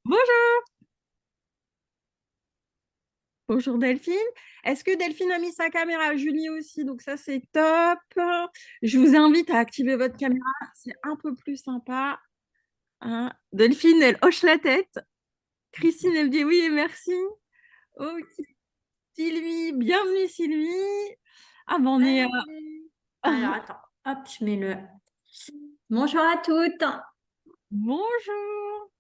Bonjour, bonjour Delphine. Est-ce que Delphine a mis sa caméra? Julie aussi, donc ça c'est top. Je vous invite à activer votre caméra, c'est un peu plus sympa, hein. Delphine, elle hoche la tête. Christine, elle dit oui et merci. Ok, Sylvie, bienvenue Sylvie. Ah ben on est... Salut. Alors, attends, hop, je mets le. Bonjour à toutes. Bonjour.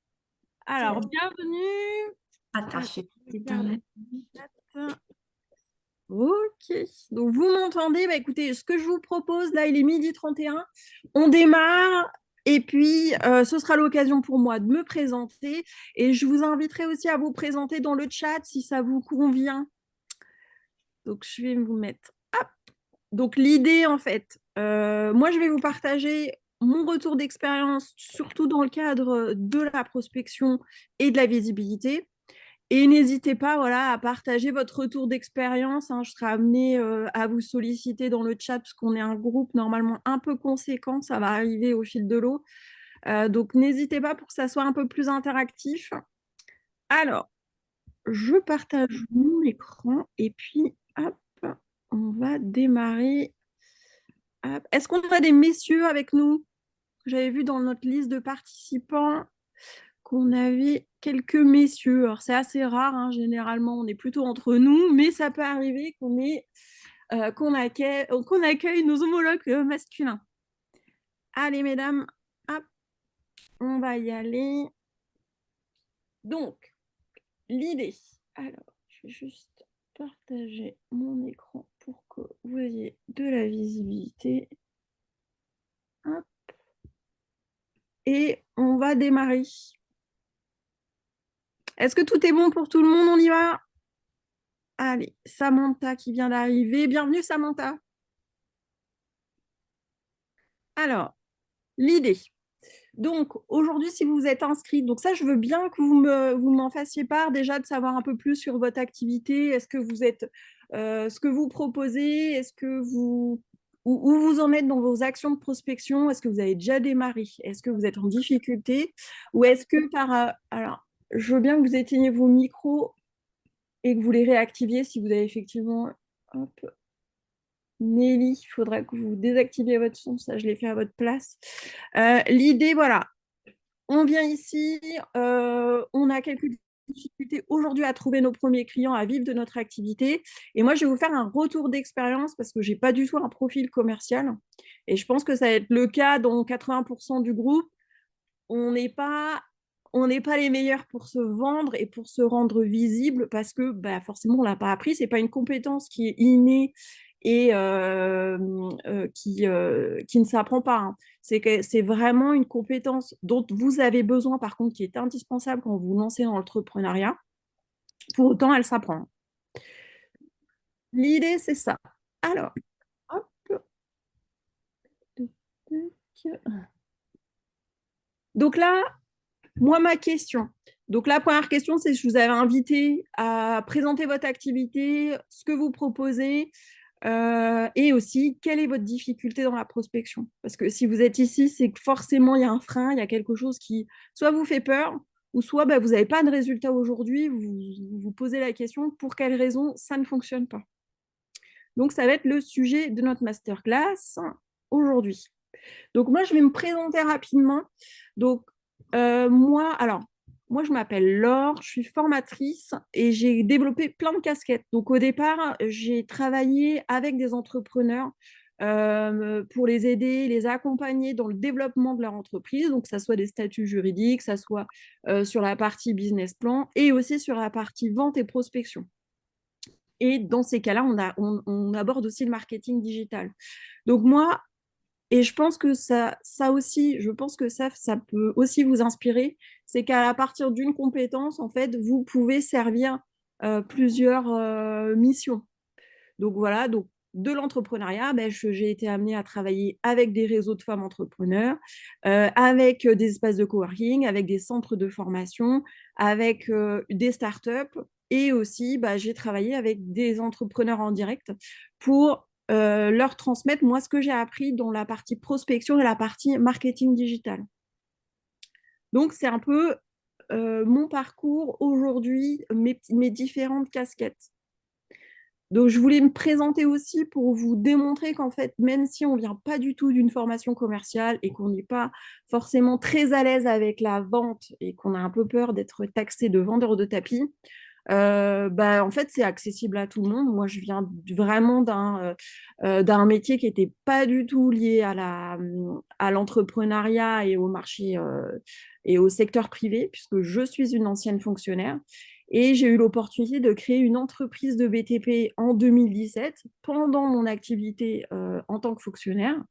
Alors, bienvenue. Attends, Alors, je vais je t'éteindre regarde la le chat. Ok, donc vous m'entendez? Bah, écoutez, ce que je vous propose, là, il est 12h31. On démarre et puis ce sera l'occasion pour moi de me présenter et je vous inviterai aussi à vous présenter dans le chat si ça vous convient. Donc, je vais vous mettre. Hop. Donc, l'idée, en fait, moi, je vais vous partager mon retour d'expérience, surtout dans le cadre de la prospection et de la visibilité. Et n'hésitez pas, voilà, à partager votre retour d'expérience, hein. Je serai amenée à vous solliciter dans le chat parce qu'on est un groupe normalement un peu conséquent. Ça va arriver au fil de l'eau. Donc, n'hésitez pas pour que ça soit un peu plus interactif. Alors, je partage mon écran et puis, hop, on va démarrer. Est-ce qu'on a des messieurs avec nous? J'avais vu dans notre liste de participants qu'on avait quelques messieurs. Alors, c'est assez rare, hein, généralement, on est plutôt entre nous, mais ça peut arriver qu'on accueille nos homologues masculins. Allez, mesdames, hop, on va y aller. Donc, l'idée. Alors, je vais juste partager mon écran pour que vous ayez de la visibilité. Hop. Et on va démarrer. Est-ce que tout est bon pour tout le monde? On y va? Allez, Samantha qui vient d'arriver. Bienvenue, Samantha. Alors, l'idée. Donc, aujourd'hui, si vous êtes inscrite, donc ça, je veux bien que vous m'en fassiez part déjà de savoir un peu plus sur votre activité. Est-ce que vous êtes, ce que vous proposez, est-ce que où vous en êtes dans vos actions de prospection? Est-ce que vous avez déjà démarré? Est-ce que vous êtes en difficulté? Ou est-ce que alors, je veux bien que vous éteigniez vos micros et que vous les réactiviez si vous avez effectivement, hop, Nelly, il faudra que vous désactiviez votre son, ça je l'ai fait à votre place. L'idée, voilà, on vient ici, on a quelques difficultés aujourd'hui à trouver nos premiers clients, à vivre de notre activité. Et moi, je vais vous faire un retour d'expérience parce que je n'ai pas du tout un profil commercial. Et je pense que ça va être le cas dans 80% du groupe. On n'est pas, on n'est pas les meilleurs pour se vendre et pour se rendre visible parce que bah, forcément, on ne l'a pas appris. Ce n'est pas une compétence qui est innée et qui ne s'apprend pas, hein. C'est vraiment une compétence dont vous avez besoin, par contre, qui est indispensable quand vous vous lancez dans l'entrepreneuriat. Pour autant, elle s'apprend. L'idée, c'est ça. Alors, hop. Donc là, moi, ma question. Donc la première question, c'est je vous avais invité à présenter votre activité, ce que vous proposez, et aussi quelle est votre difficulté dans la prospection. Parce que si vous êtes ici, c'est que forcément il y a un frein, il y a quelque chose qui soit vous fait peur, ou soit bah, vous n'avez pas de résultat aujourd'hui, vous vous posez la question pour quelle raison ça ne fonctionne pas. Donc ça va être le sujet de notre masterclass aujourd'hui. Donc moi, je vais me présenter rapidement. Donc moi, je m'appelle Laure, je suis formatrice et j'ai développé plein de casquettes. Donc au départ, j'ai travaillé avec des entrepreneurs pour les aider, les accompagner dans le développement de leur entreprise, donc que ça soit des statuts juridiques, que ça soit sur la partie business plan et aussi sur la partie vente et prospection. Et dans ces cas-là, on aborde aussi le marketing digital. Donc moi, et je pense que ça aussi, je pense que ça peut aussi vous inspirer, c'est qu'à partir d'une compétence, en fait, vous pouvez servir plusieurs missions. Donc voilà, donc de l'entrepreneuriat, ben, j'ai été amenée à travailler avec des réseaux de femmes entrepreneurs, avec des espaces de coworking, avec des centres de formation, avec des startups. Et aussi, bah, j'ai travaillé avec des entrepreneurs en direct pour leur transmettre, moi, ce que j'ai appris dans la partie prospection et la partie marketing digital. Donc, c'est un peu mon parcours aujourd'hui, mes différentes casquettes. Donc, je voulais me présenter aussi pour vous démontrer qu'en fait, même si on ne vient pas du tout d'une formation commerciale et qu'on n'est pas forcément très à l'aise avec la vente et qu'on a un peu peur d'être taxé de vendeur de tapis, en fait, c'est accessible à tout le monde. Moi, je viens vraiment d'un métier qui n'était pas du tout lié à l'entrepreneuriat et au marché et au secteur privé, puisque je suis une ancienne fonctionnaire. Et j'ai eu l'opportunité de créer une entreprise de BTP en 2017 pendant mon activité en tant que fonctionnaire.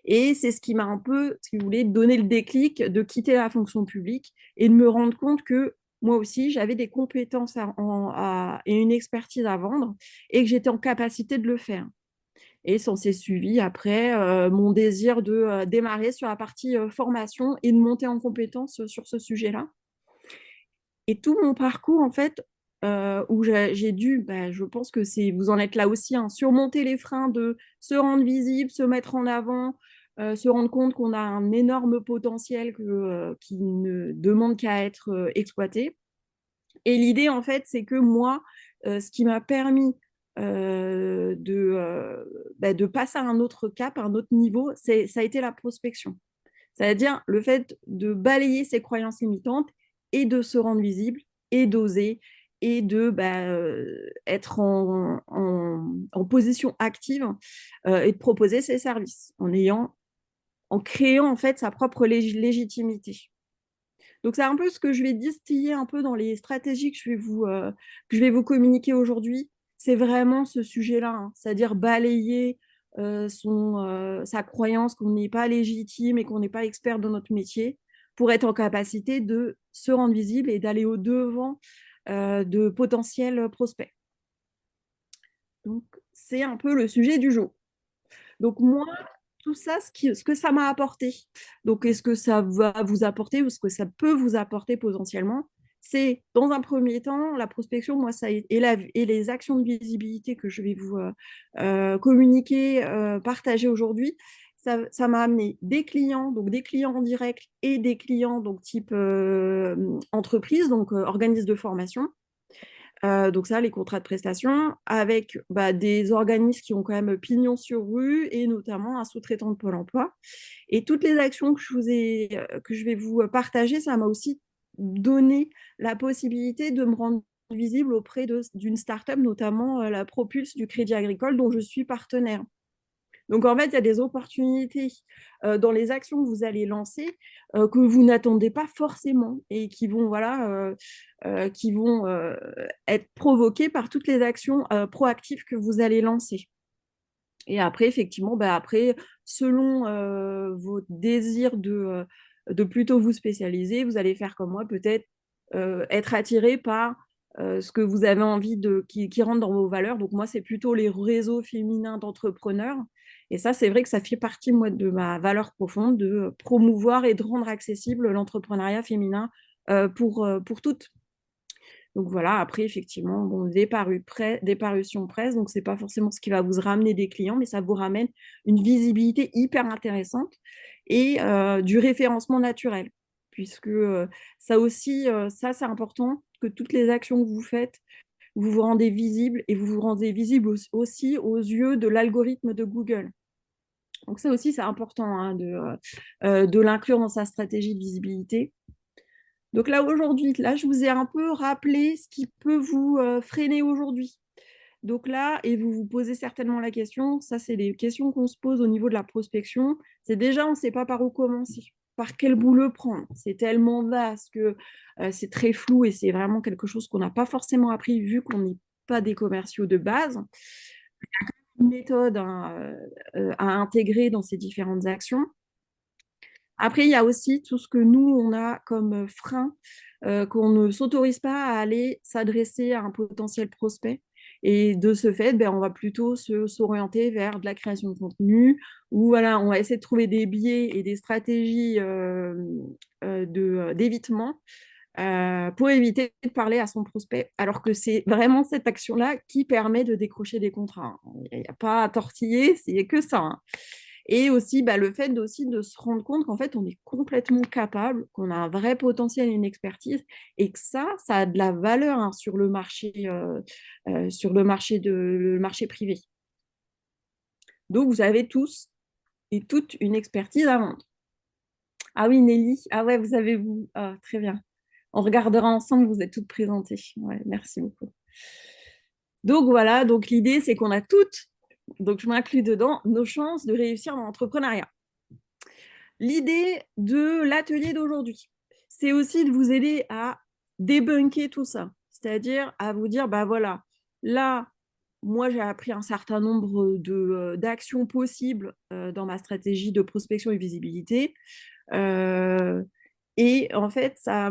Et c'est ce qui m'a un peu, si vous voulez, donné le déclic de quitter la fonction publique et de me rendre compte que moi aussi, j'avais des compétences et une expertise à vendre et que j'étais en capacité de le faire. Et s'en s'est suivi après mon désir de démarrer sur la partie formation et de monter en compétences sur ce sujet-là. Et tout mon parcours, en fait, où j'ai dû, je pense que vous en êtes là aussi, hein, surmonter les freins de se rendre visible, se mettre en avant, se rendre compte qu'on a un énorme potentiel qui ne demande qu'à être exploité. Et l'idée, en fait, c'est que moi, ce qui m'a permis de passer à un autre cap, à un autre niveau, ça a été la prospection. C'est-à-dire le fait de balayer ses croyances limitantes et de se rendre visible et d'oser et de être en position active et de proposer ses services en créant en fait sa propre légitimité. Donc c'est un peu ce que je vais distiller un peu dans les stratégies que je vais vous communiquer aujourd'hui. C'est vraiment ce sujet-là, hein, c'est-à-dire balayer sa croyance qu'on n'est pas légitime et qu'on n'est pas expert dans notre métier pour être en capacité de se rendre visible et d'aller au-devant de potentiels prospects. Donc c'est un peu le sujet du jour. Donc moi, tout ça, ce que ça m'a apporté, donc est-ce que ça va vous apporter ou ce que ça peut vous apporter potentiellement, c'est dans un premier temps la prospection, moi, et les actions de visibilité que je vais vous communiquer, partager aujourd'hui. Ça m'a amené des clients, donc des clients en direct et des clients donc type entreprise, donc organisme de formation. Donc ça, les contrats de prestation avec des organismes qui ont quand même pignon sur rue et notamment un sous-traitant de Pôle emploi. Et toutes les actions que je vais vous partager, ça m'a aussi donné la possibilité de me rendre visible auprès d'une start-up, notamment la Propulse du Crédit Agricole, dont je suis partenaire. Donc, en fait, il y a des opportunités dans les actions que vous allez lancer que vous n'attendez pas forcément et qui vont être provoquées par toutes les actions proactives que vous allez lancer. Et après, effectivement, selon vos désirs de plutôt vous spécialiser, vous allez faire comme moi, peut-être être attiré par ce que vous avez envie qui rentre dans vos valeurs. Donc moi, c'est plutôt les réseaux féminins d'entrepreneurs. Et ça, c'est vrai que ça fait partie, moi, de ma valeur profonde de promouvoir et de rendre accessible l'entrepreneuriat féminin pour toutes. Donc voilà, après, effectivement, bon, des parutions presse, donc c'est pas forcément ce qui va vous ramener des clients, mais ça vous ramène une visibilité hyper intéressante et du référencement naturel. Puisque ça aussi, ça c'est important, que toutes les actions que vous faites, vous vous rendez visible et vous vous rendez visible aussi aux yeux de l'algorithme de Google. Donc ça aussi, c'est important hein, de l'inclure dans sa stratégie de visibilité. Donc là, aujourd'hui, là, je vous ai un peu rappelé ce qui peut vous freiner aujourd'hui. Donc là, et vous vous posez certainement la question, ça, c'est des questions qu'on se pose au niveau de la prospection. C'est déjà, on ne sait pas par où commencer, par quel bout le prendre. C'est tellement vaste que c'est très flou et c'est vraiment quelque chose qu'on n'a pas forcément appris vu qu'on n'est pas des commerciaux de base. Il y a une méthode hein, à intégrer dans ces différentes actions. Après, il y a aussi tout ce que nous, on a comme frein, qu'on ne s'autorise pas à aller s'adresser à un potentiel prospect. Et de ce fait, on va plutôt s'orienter vers de la création de contenu, où voilà, on va essayer de trouver des biais et des stratégies d'évitement pour éviter de parler à son prospect, alors que c'est vraiment cette action-là qui permet de décrocher des contrats. Il n'y a pas à tortiller, c'est que ça. Hein. Et aussi le fait aussi de se rendre compte qu'en fait, on est complètement capable, qu'on a un vrai potentiel et une expertise, et que ça a de la valeur sur le marché, le marché privé. Donc, vous avez tous et toutes une expertise à vendre. Ah oui, Nelly. Ah ouais, vous avez vous. Ah, très bien. On regardera ensemble, vous êtes toutes présentées. Ouais, merci beaucoup. Donc voilà, donc l'idée, c'est qu'on a toutes, donc je m'inclus dedans, nos chances de réussir dans l'entrepreneuriat. L'idée de l'atelier d'aujourd'hui, c'est aussi de vous aider à débunker tout ça, c'est-à-dire à vous dire, voilà, là, moi, j'ai appris un certain nombre d'actions possibles dans ma stratégie de prospection et visibilité. Et en fait, ça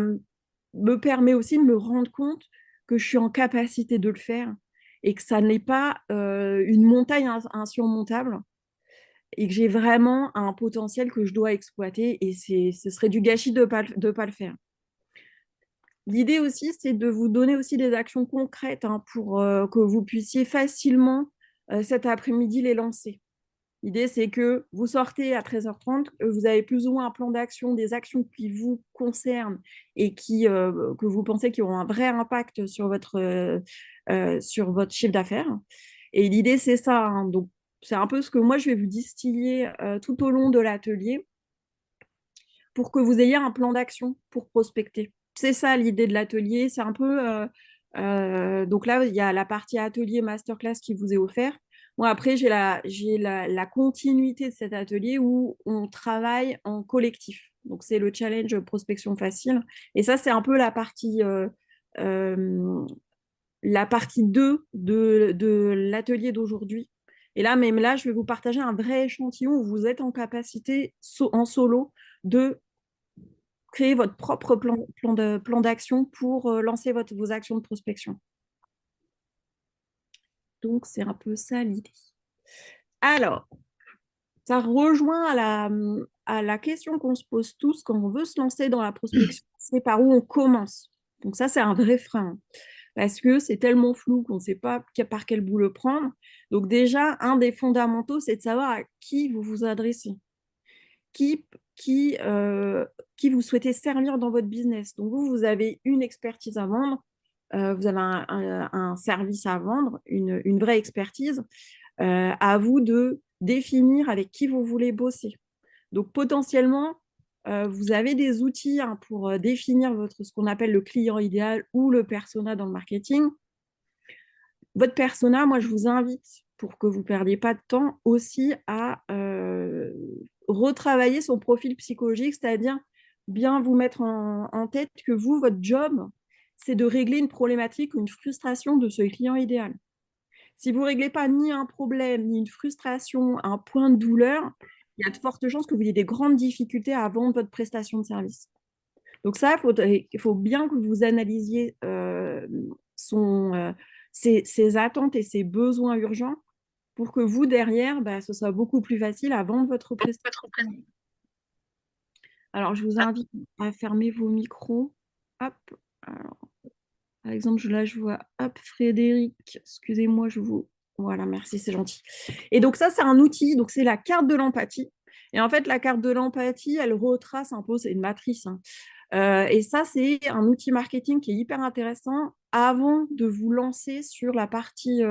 me permet aussi de me rendre compte que je suis en capacité de le faire et que ça n'est pas une montagne insurmontable et que j'ai vraiment un potentiel que je dois exploiter et ce serait du gâchis de ne pas le faire. L'idée aussi, c'est de vous donner aussi des actions concrètes pour que vous puissiez facilement cet après-midi les lancer. L'idée, c'est que vous sortez à 13h30, vous avez plus ou moins un plan d'action, des actions qui vous concernent et que vous pensez qui auront un vrai impact sur votre chiffre d'affaires. Et l'idée, c'est ça. Donc, c'est un peu ce que moi, je vais vous distiller tout au long de l'atelier pour que vous ayez un plan d'action pour prospecter. C'est ça l'idée de l'atelier. C'est un peu... donc là, il y a la partie atelier masterclass qui vous est offerte. Moi, après, j'ai la continuité de cet atelier où on travaille en collectif. Donc, c'est le challenge prospection facile. Et ça, c'est un peu la partie 2 de l'atelier d'aujourd'hui. Et là, même là, je vais vous partager un vrai échantillon où vous êtes en capacité, en solo, de créer votre propre plan d'action pour lancer vos actions de prospection. Donc, c'est un peu ça l'idée. Alors, ça rejoint à la question qu'on se pose tous quand on veut se lancer dans la prospection, c'est par où on commence. Donc ça, c'est un vrai frein, parce que c'est tellement flou qu'on ne sait pas par quel bout le prendre. Donc déjà, un des fondamentaux, c'est de savoir à qui vous vous adressez, qui, qui, euh, qui vous souhaitez servir dans votre business. Donc vous avez une expertise à vendre, vous avez un service à vendre, une vraie expertise. À vous de définir avec qui vous voulez bosser. Donc potentiellement, vous avez des outils pour définir ce qu'on appelle le client idéal ou le persona dans le marketing. Votre persona, moi, je vous invite, pour que vous ne perdiez pas de temps, aussi à retravailler son profil psychologique, c'est-à-dire bien vous mettre en tête que vous, votre job, c'est de régler une problématique ou une frustration de ce client idéal. Si vous ne réglez pas ni un problème, ni une frustration, un point de douleur, il y a de fortes chances que vous ayez des grandes difficultés à vendre votre prestation de service. Donc ça, il faut bien que vous analysiez ses attentes et ses besoins urgents pour que vous, derrière, ce soit beaucoup plus facile à vendre votre prestation. Alors, je vous invite à fermer vos micros. Hop. Alors, par exemple, là, je vois, hop, Frédéric, excusez-moi, je vous... Voilà, merci, c'est gentil. Et donc ça, c'est un outil, donc c'est la carte de l'empathie. Et en fait, la carte de l'empathie, elle retrace un peu, c'est une matrice. Et ça, c'est un outil marketing qui est hyper intéressant avant de vous lancer sur la partie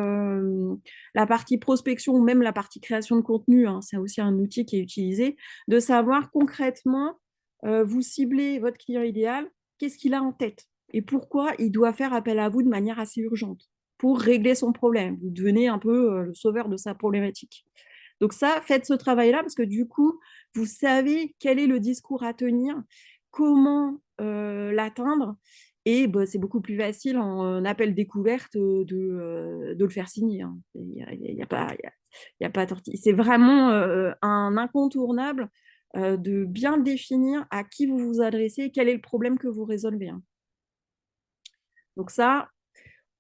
prospection ou même la partie création de contenu. C'est aussi un outil qui est utilisé, de savoir concrètement, vous ciblez votre client idéal, qu'est-ce qu'il a en tête et pourquoi il doit faire appel à vous de manière assez urgente pour régler son problème. Vous devenez un peu le sauveur de sa problématique. Donc ça, faites ce travail-là parce que du coup, vous savez quel est le discours à tenir, comment l'atteindre. Et c'est beaucoup plus facile en appel découverte de le faire signer. Il n'y a, pas tortille. C'est vraiment un incontournable de bien définir à qui vous vous adressez et quel est le problème que vous résolvez. Donc ça,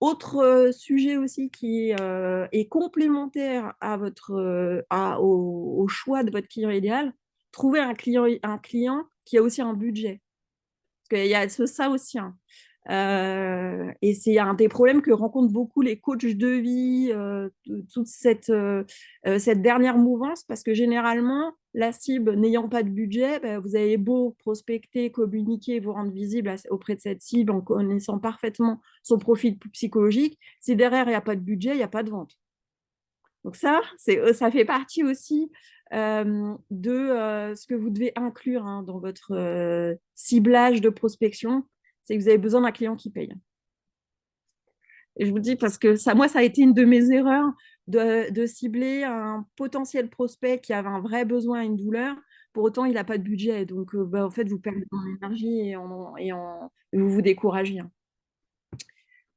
autre sujet aussi qui est complémentaire à au choix de votre client idéal, trouver un client qui a aussi un budget. Parce qu'il y a ça aussi. Et c'est un des problèmes que rencontrent beaucoup les coachs de vie, toute cette dernière mouvance, parce que généralement, la cible n'ayant pas de budget, vous avez beau prospecter, communiquer, vous rendre visible auprès de cette cible en connaissant parfaitement son profil psychologique. Si derrière, il n'y a pas de budget, il n'y a pas de vente. Donc ça fait partie aussi de ce que vous devez inclure dans votre ciblage de prospection, c'est que vous avez besoin d'un client qui paye. Et je vous dis parce que ça a été une de mes erreurs de cibler un potentiel prospect qui avait un vrai besoin, une douleur. Pour autant, il n'a pas de budget. Donc, en fait, vous perdez en énergie et vous vous découragez.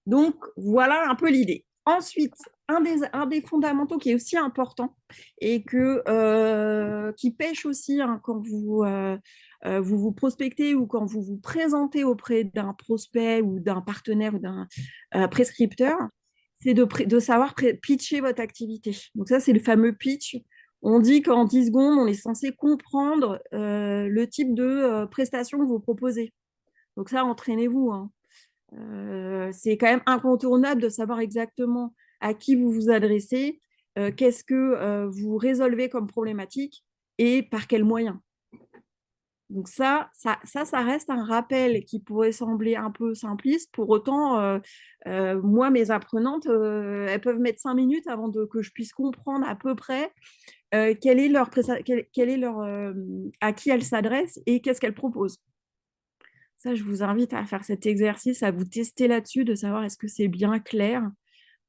Donc, voilà un peu l'idée. Ensuite, un des fondamentaux qui est aussi important et qui pêche aussi quand vous vous prospectez ou quand vous vous présentez auprès d'un prospect ou d'un partenaire ou d'un prescripteur, c'est de savoir pitcher votre activité. Donc ça, c'est le fameux pitch. On dit qu'en 10 secondes, on est censé comprendre le type de prestation que vous proposez. Donc ça, entraînez-vous. C'est quand même incontournable de savoir exactement à qui vous vous adressez, qu'est-ce que vous résolvez comme problématique et par quels moyens. Donc ça reste un rappel qui pourrait sembler un peu simpliste. Pour autant, moi, mes apprenantes, elles peuvent mettre 5 minutes avant que je puisse comprendre à peu près quel est à qui elles s'adressent et qu'est-ce qu'elles proposent. Ça, je vous invite à faire cet exercice, à vous tester là-dessus, de savoir est-ce que c'est bien clair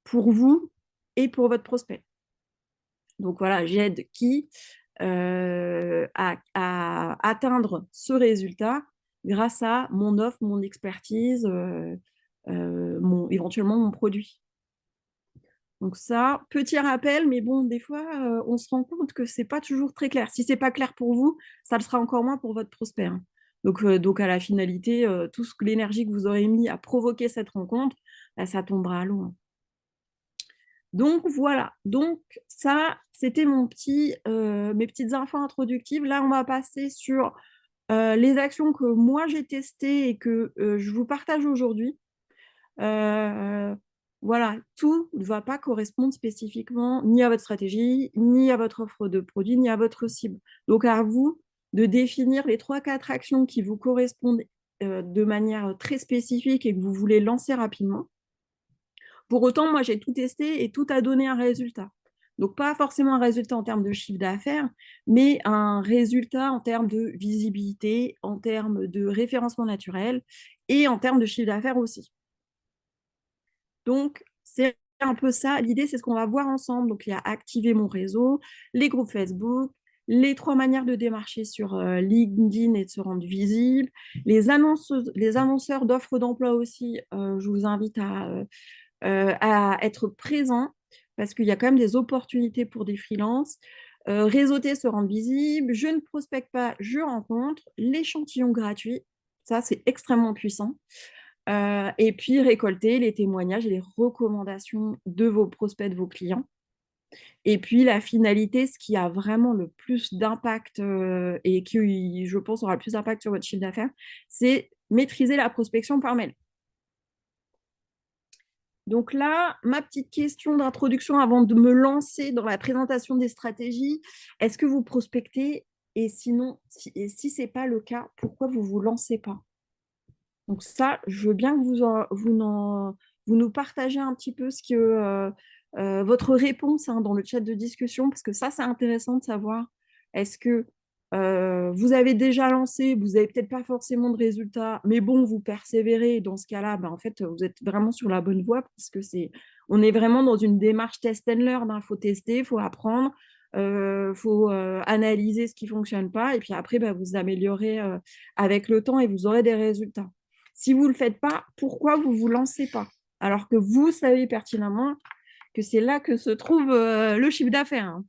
pour vous et pour votre prospect. Donc voilà, j'aide qui à atteindre ce résultat grâce à mon offre, mon expertise, éventuellement mon produit. Donc ça, petit rappel, mais bon, des fois, on se rend compte que c'est pas toujours très clair. Si c'est pas clair pour vous, ça le sera encore moins pour votre prospect. Donc à la finalité, l'énergie que vous aurez mis à provoquer cette rencontre, ça tombera à l'eau. Donc voilà, donc ça, c'était mes petites infos introductives. Là, on va passer sur les actions que moi j'ai testées et que je vous partage aujourd'hui. Voilà, tout ne va pas correspondre spécifiquement ni à votre stratégie, ni à votre offre de produit, ni à votre cible. Donc à vous de définir les 3-4 actions qui vous correspondent de manière très spécifique et que vous voulez lancer rapidement. Pour autant, moi, j'ai tout testé et tout a donné un résultat. Donc, pas forcément un résultat en termes de chiffre d'affaires, mais un résultat en termes de visibilité, en termes de référencement naturel et en termes de chiffre d'affaires aussi. Donc, c'est un peu ça. L'idée, c'est ce qu'on va voir ensemble. Donc, il y a activer mon réseau, les groupes Facebook, les 3 manières de démarcher sur LinkedIn et de se rendre visible, les annonceurs d'offres d'emploi aussi. Je vous invite à être présent parce qu'il y a quand même des opportunités pour des freelances. Réseauter, se rendre visible. Je ne prospecte pas, je rencontre. L'échantillon gratuit, ça, c'est extrêmement puissant. Et puis récolter les témoignages et les recommandations de vos prospects, de vos clients. Et puis la finalité, ce qui a vraiment le plus d'impact et qui, je pense, aura le plus d'impact sur votre chiffre d'affaires, c'est maîtriser la prospection par mail. Donc là, ma petite question d'introduction avant de me lancer dans la présentation des stratégies, est-ce que vous prospectez? Et sinon, si ce n'est pas le cas, pourquoi vous ne vous lancez pas? Donc ça, je veux bien que vous nous partagez un petit peu votre réponse dans le chat de discussion, parce que ça, c'est intéressant de savoir, est-ce que vous avez déjà lancé, vous n'avez peut-être pas forcément de résultats, mais bon, vous persévérez, dans ce cas-là, en fait, vous êtes vraiment sur la bonne voie, parce que on est vraiment dans une démarche test and learn, il faut tester, il faut apprendre, faut analyser ce qui ne fonctionne pas, et puis après, vous améliorez avec le temps et vous aurez des résultats. Si vous ne le faites pas, pourquoi vous ne vous lancez pas? Alors que vous savez pertinemment que c'est là que se trouve le chiffre d'affaires.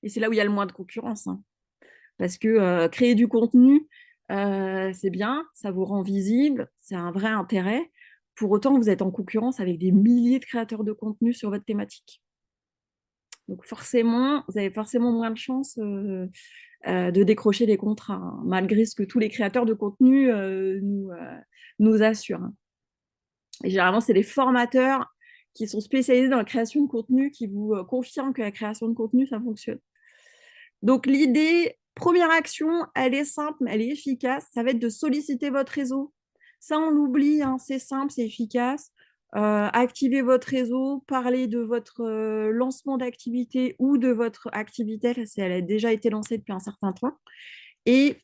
Et c'est là où il y a le moins de concurrence. Parce que créer du contenu, c'est bien, ça vous rend visible, c'est un vrai intérêt. Pour autant, vous êtes en concurrence avec des milliers de créateurs de contenu sur votre thématique. Donc forcément, vous avez forcément moins de chances de décrocher des contrats, hein, malgré ce que tous les créateurs de contenu nous assurent, hein. Et généralement, c'est les formateurs qui sont spécialisés dans la création de contenu qui vous confirment que la création de contenu, ça fonctionne. Donc l'idée, première action, elle est simple, elle est efficace, ça va être de solliciter votre réseau. Ça, on l'oublie, hein, c'est simple, c'est efficace. Activez votre réseau, parlez de votre lancement d'activité ou de votre activité, si elle a déjà été lancée depuis un certain temps. Et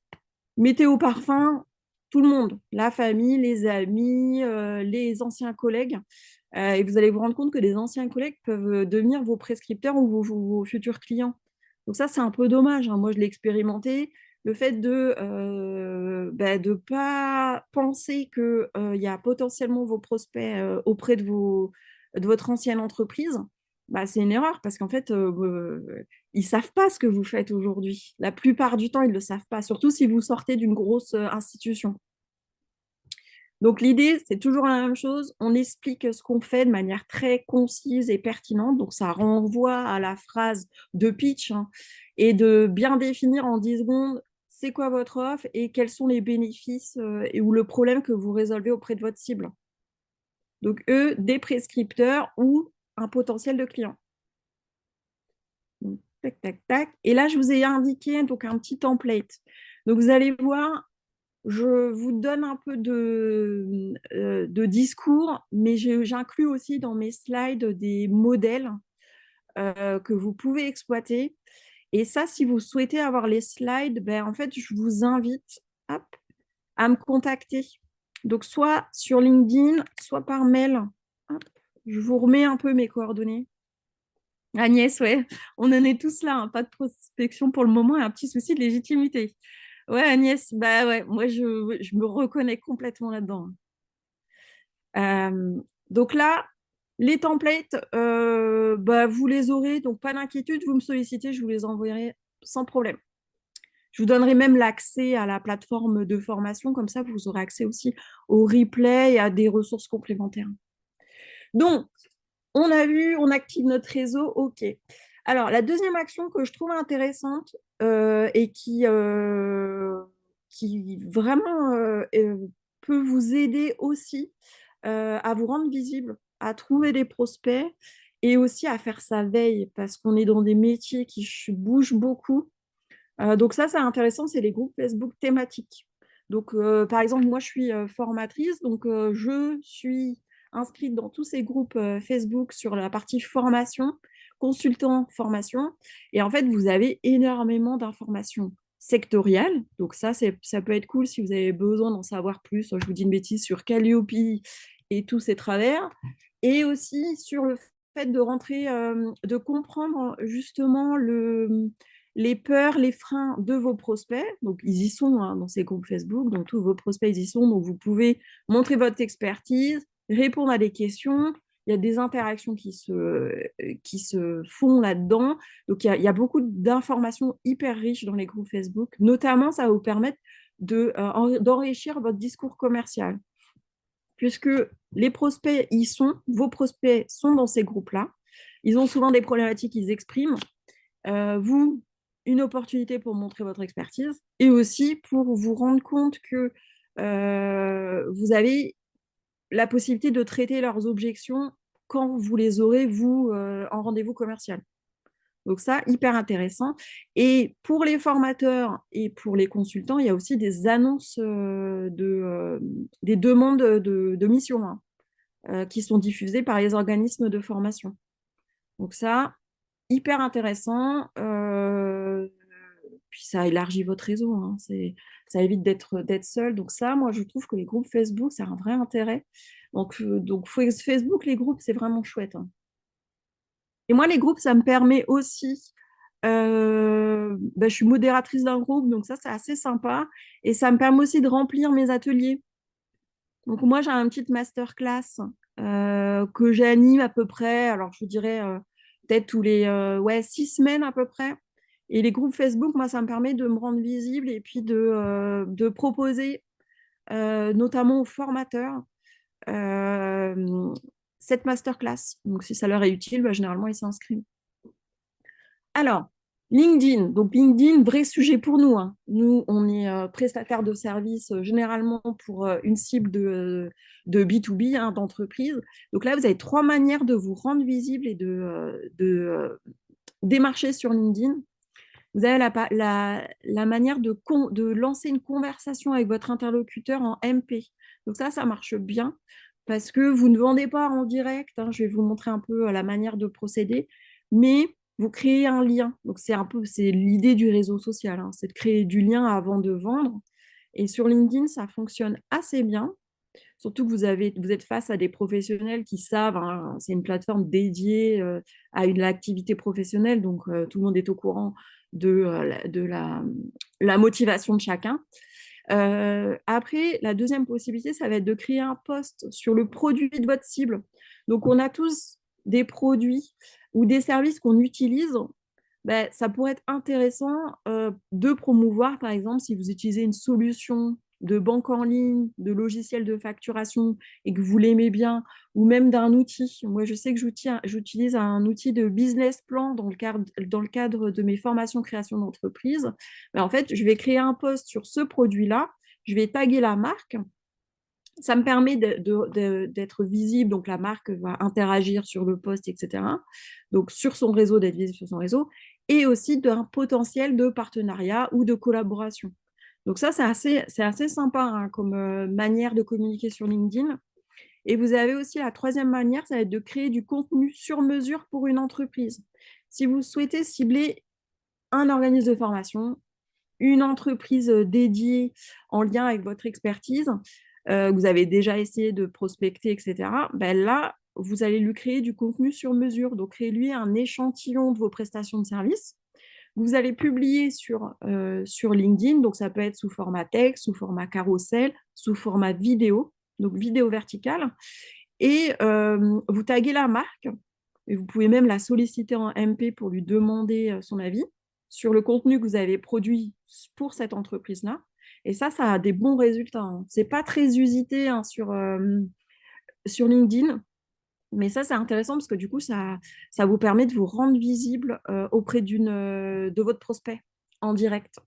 mettez au parfum tout le monde, la famille, les amis, les anciens collègues. Et vous allez vous rendre compte que les anciens collègues peuvent devenir vos prescripteurs ou vos futurs clients. Donc ça, c'est un peu dommage, hein. Moi, je l'ai expérimenté. Le fait de ne pas penser qu'il y a potentiellement vos prospects auprès de votre ancienne entreprise, bah, c'est une erreur parce qu'en fait, ils ne savent pas ce que vous faites aujourd'hui. La plupart du temps, ils ne le savent pas, surtout si vous sortez d'une grosse institution. Donc l'idée, c'est toujours la même chose. On explique ce qu'on fait de manière très concise et pertinente. Donc ça renvoie à la phrase de pitch, hein, et de bien définir en 10 secondes c'est quoi votre offre et quels sont les bénéfices ou le problème que vous résolvez auprès de votre cible. Donc eux, des prescripteurs ou un potentiel de client. Donc, tac, tac, tac. Et là, je vous ai indiqué donc, un petit template. Donc vous allez voir, je vous donne un peu de discours, mais j'inclus aussi dans mes slides des modèles que vous pouvez exploiter. Et ça, si vous souhaitez avoir les slides, ben, en fait, je vous invite hop, à me contacter. Donc, soit sur LinkedIn, soit par mail. Hop, je vous remets un peu mes coordonnées. Agnès, ouais, on en est tous là, hein, pas de prospection pour le moment et un petit souci de légitimité. Ouais, Agnès, bah ouais, moi je me reconnais complètement là-dedans. Donc là, les templates, bah, vous les aurez, donc pas d'inquiétude, vous me sollicitez, je vous les enverrai sans problème. Je vous donnerai même l'accès à la plateforme de formation, comme ça vous aurez accès aussi au replay et à des ressources complémentaires. Donc, on a vu, on active notre réseau, ok. Alors, la deuxième action que je trouve intéressante et qui vraiment peut vous aider aussi à vous rendre visible, à trouver des prospects et aussi à faire sa veille parce qu'on est dans des métiers qui bougent beaucoup. Donc ça, c'est intéressant, c'est les groupes Facebook thématiques. Donc, par exemple, moi, je suis formatrice, donc je suis inscrite dans tous ces groupes Facebook sur la partie formation, consultant formation. Et en fait, vous avez énormément d'informations sectorielles. Donc ça peut être cool si vous avez besoin d'en savoir plus. Je vous dis une bêtise sur Calliope et tous ces travers. Et aussi sur le fait de rentrer, de comprendre justement les peurs, les freins de vos prospects. Donc, ils y sont hein, dans ces groupes Facebook. Donc, tous vos prospects, ils y sont. Donc, vous pouvez montrer votre expertise, répondre à des questions. Il y a des interactions qui se font là-dedans. Donc, il y a beaucoup d'informations hyper riches dans les groupes Facebook. Notamment, ça va vous permettre d'enrichir votre discours commercial. Puisque les prospects y sont, vos prospects sont dans ces groupes-là. Ils ont souvent des problématiques qu'ils expriment. Vous, une opportunité pour montrer votre expertise et aussi pour vous rendre compte que vous avez la possibilité de traiter leurs objections quand vous les aurez, vous, en rendez-vous commercial. Donc ça, hyper intéressant. Et pour les formateurs et pour les consultants, il y a aussi des annonces des demandes de mission hein, qui sont diffusées par les organismes de formation. Donc ça, hyper intéressant. Puis ça élargit votre réseau, hein. Ça évite d'être seul. Donc ça, moi, je trouve que les groupes Facebook, c'est un vrai intérêt. Donc Facebook, les groupes, c'est vraiment chouette, hein. Et moi, les groupes, ça me permet aussi, je suis modératrice d'un groupe, donc ça, c'est assez sympa. Et ça me permet aussi de remplir mes ateliers. Donc moi, j'ai une petite masterclass que j'anime à peu près, alors je vous dirais peut-être tous les 6 semaines à peu près. Et les groupes Facebook, moi, ça me permet de me rendre visible et puis de proposer, notamment aux formateurs, cette masterclass. Donc si ça leur est utile, généralement, ils s'inscrivent. Alors, LinkedIn. Donc, LinkedIn, vrai sujet pour nous, hein. Nous, on est prestataire de services généralement pour une cible de B2B, hein, d'entreprise. Donc là, vous avez trois manières de vous rendre visible et de démarcher sur LinkedIn. Vous avez la manière de lancer une conversation avec votre interlocuteur en MP. Donc ça marche bien parce que vous ne vendez pas en direct, hein. Je vais vous montrer un peu la manière de procéder, mais vous créez un lien. Donc c'est l'idée du réseau social, hein, c'est de créer du lien avant de vendre. Et sur LinkedIn, ça fonctionne assez bien. Surtout que vous êtes face à des professionnels qui savent, hein, c'est une plateforme dédiée à une activité professionnelle, donc tout le monde est au courant de la motivation de chacun. Après, la deuxième possibilité, ça va être de créer un post sur le produit de votre cible. Donc, on a tous des produits ou des services qu'on utilise. Ben, ça pourrait être intéressant de promouvoir, par exemple, si vous utilisez une solution de banque en ligne, de logiciel de facturation et que vous l'aimez bien, ou même d'un outil. Moi, je sais que j'utilise un outil de business plan dans le cadre de mes formations création d'entreprise. Ben, en fait, je vais créer un post sur ce produit-là, je vais taguer la marque. Ça me permet d'être visible, donc la marque va interagir sur le post, etc. Donc sur son réseau, d'être visible sur son réseau, et aussi d'un potentiel de partenariat ou de collaboration. Donc ça, c'est assez sympa, hein, comme manière de communiquer sur LinkedIn. Et vous avez aussi la troisième manière, ça va être de créer du contenu sur mesure pour une entreprise. Si vous souhaitez cibler un organisme de formation, une entreprise dédiée en lien avec votre expertise, vous avez déjà essayé de prospecter, etc., ben là, vous allez lui créer du contenu sur mesure. Donc, créez-lui un échantillon de vos prestations de services. Vous allez publier sur LinkedIn, donc ça peut être sous format texte, sous format carrousel, sous format vidéo, donc vidéo verticale. Et vous taguez la marque, et vous pouvez même la solliciter en MP pour lui demander son avis sur le contenu que vous avez produit pour cette entreprise-là. Et ça a des bons résultats, hein. C'est pas très usité, hein, sur LinkedIn, mais ça, c'est intéressant parce que du coup, ça vous permet de vous rendre visible auprès de votre prospect en direct.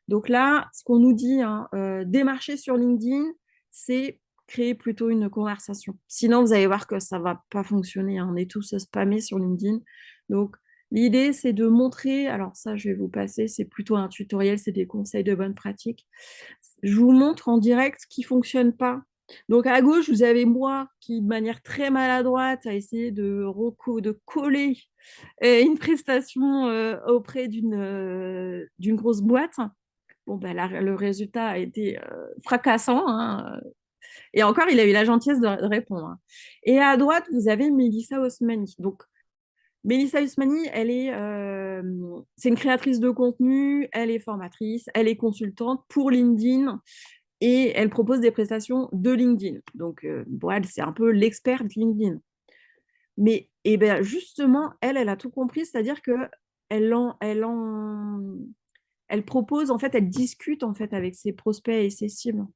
Donc là, ce qu'on nous dit, hein, démarcher sur LinkedIn, c'est créer plutôt une conversation. Sinon, vous allez voir que ça ne va pas fonctionner, hein. On est tous spammés sur LinkedIn. Donc, l'idée, c'est de montrer, alors ça, je vais vous passer, c'est plutôt un tutoriel, c'est des conseils de bonne pratique. Je vous montre en direct ce qui ne fonctionne pas. Donc, à gauche, vous avez moi qui, de manière très maladroite, a essayé de coller une prestation auprès d'une grosse boîte. Bon, ben, le résultat a été fracassant, hein. Et encore, il a eu la gentillesse de répondre, hein. Et à droite, vous avez Mélissa Osmani. Donc, Mélissa Osmani, c'est une créatrice de contenu, elle est formatrice, elle est consultante pour LinkedIn et elle propose des prestations de LinkedIn. Donc, bon, elle, c'est un peu l'expert de LinkedIn. Mais et ben, justement, elle a tout compris, c'est-à-dire que elle en, elle en, elle propose, en fait, elle discute en fait avec ses prospects et ses cibles.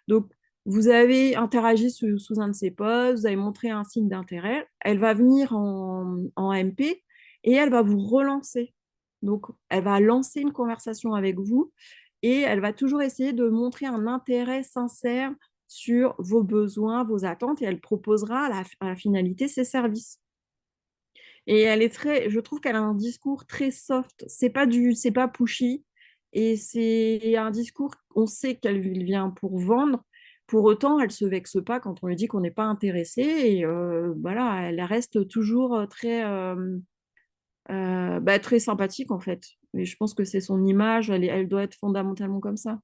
Donc, vous avez interagi sous un de ses posts, vous avez montré un signe d'intérêt, elle va venir en MP et elle va vous relancer. Donc, elle va lancer une conversation avec vous et elle va toujours essayer de montrer un intérêt sincère sur vos besoins, vos attentes et elle proposera à la finalité ses services. Et je trouve qu'elle a un discours très soft. C'est pas pushy. Et c'est un discours, on sait qu'elle vient pour vendre. Pour autant, elle se vexe pas quand on lui dit qu'on n'est pas intéressé. Et voilà, elle reste toujours très sympathique en fait. Et je pense que c'est son image, elle doit être fondamentalement comme ça.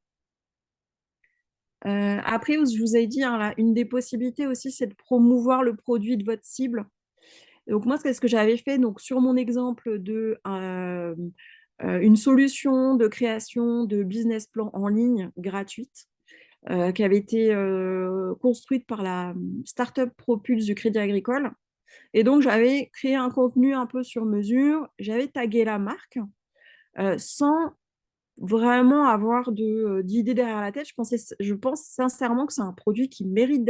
Après, je vous ai dit, hein, là, une des possibilités aussi, c'est de promouvoir le produit de votre cible. Donc moi, c'est ce que j'avais fait donc, sur mon exemple de une solution de création de business plan en ligne gratuite qui avait été construite par la startup Propulse du Crédit Agricole. Et donc, j'avais créé un contenu un peu sur mesure, j'avais tagué la marque sans vraiment avoir d'idée derrière la tête. Je pense sincèrement que c'est un produit qui mérite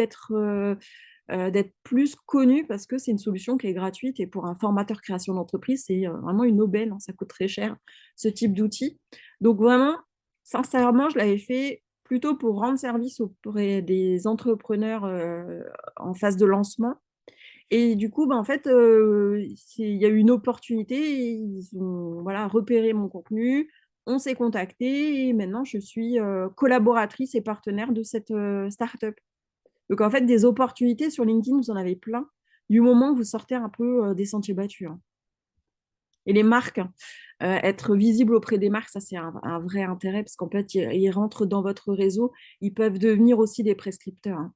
d'être plus connu parce que c'est une solution qui est gratuite et pour un formateur création d'entreprise, c'est vraiment une aubaine, hein, ça coûte très cher ce type d'outil. Donc vraiment, sincèrement, je l'avais fait plutôt pour rendre service auprès des entrepreneurs en phase de lancement. Et du coup, bah, en fait, il y a eu une opportunité, et ils ont voilà, repéré mon contenu, on s'est contacté et maintenant je suis collaboratrice et partenaire de cette startup. Donc, en fait, des opportunités sur LinkedIn, vous en avez plein, du moment que vous sortez un peu des sentiers battus, hein. Et les marques, être visible auprès des marques, ça, c'est un vrai intérêt, parce qu'en fait, ils rentrent dans votre réseau, ils peuvent devenir aussi des prescripteurs, hein.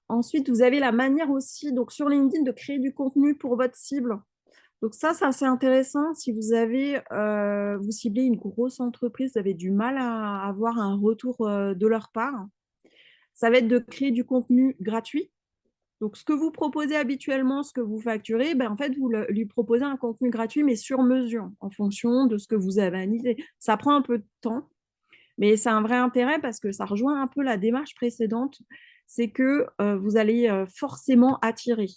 Ensuite, vous avez la manière aussi, donc sur LinkedIn, de créer du contenu pour votre cible. Donc ça, c'est assez intéressant. Si vous avez, vous ciblez une grosse entreprise, vous avez du mal à avoir un retour de leur part. Ça va être de créer du contenu gratuit. Donc, ce que vous proposez habituellement, ce que vous facturez, ben, en fait, vous lui proposez un contenu gratuit, mais sur mesure, en fonction de ce que vous avez analysé. Ça prend un peu de temps, mais c'est un vrai intérêt parce que ça rejoint un peu la démarche précédente. C'est que vous allez forcément attirer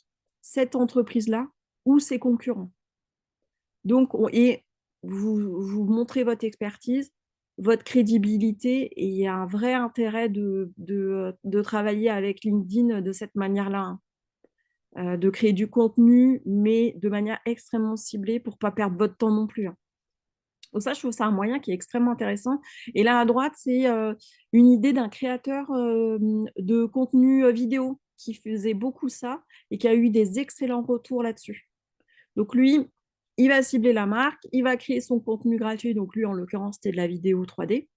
cette entreprise-là ou ses concurrents. Donc, et vous montrez votre expertise, votre crédibilité, et il y a un vrai intérêt de travailler avec LinkedIn de cette manière-là, hein. De créer du contenu, mais de manière extrêmement ciblée pour ne pas perdre votre temps non plus, hein. Donc ça, je trouve ça un moyen qui est extrêmement intéressant. Et là, à droite, c'est une idée d'un créateur de contenu vidéo qui faisait beaucoup ça et qui a eu des excellents retours là-dessus. Donc lui, il va cibler la marque, il va créer son contenu gratuit. Donc lui, en l'occurrence, c'était de la vidéo 3D.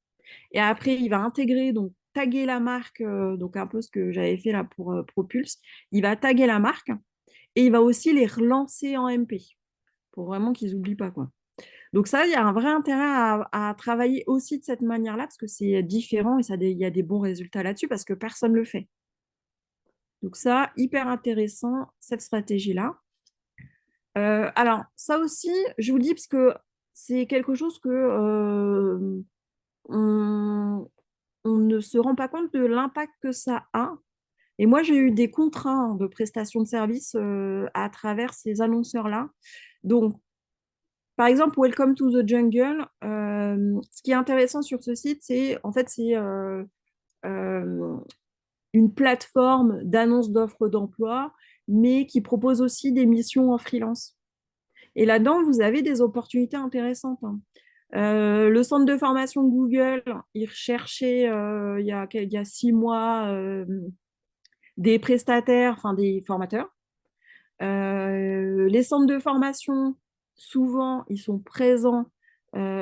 Et après, il va intégrer, donc taguer la marque, donc un peu ce que j'avais fait là pour Propulse. Il va taguer la marque et il va aussi les relancer en MP pour vraiment qu'ils n'oublient pas, quoi. Donc ça, il y a un vrai intérêt à travailler aussi de cette manière-là parce que c'est différent et il y a des bons résultats là-dessus parce que personne ne le fait. Donc ça, hyper intéressant, cette stratégie-là. Alors, ça aussi, je vous le dis parce que c'est quelque chose que on, on ne se rend pas compte de l'impact que ça a. Et moi, j'ai eu des contrats, hein, de prestation de services à travers ces annonceurs-là. Donc, par exemple, Welcome to the Jungle, ce qui est intéressant sur ce site, c'est en fait c'est euh, une plateforme d'annonce d'offres d'emploi, mais qui propose aussi des missions en freelance. Et là-dedans, vous avez des opportunités intéressantes, hein. Le centre de formation de Google, il recherchait il y a 6 mois des prestataires, enfin des formateurs. Les centres de formation, souvent, ils sont présents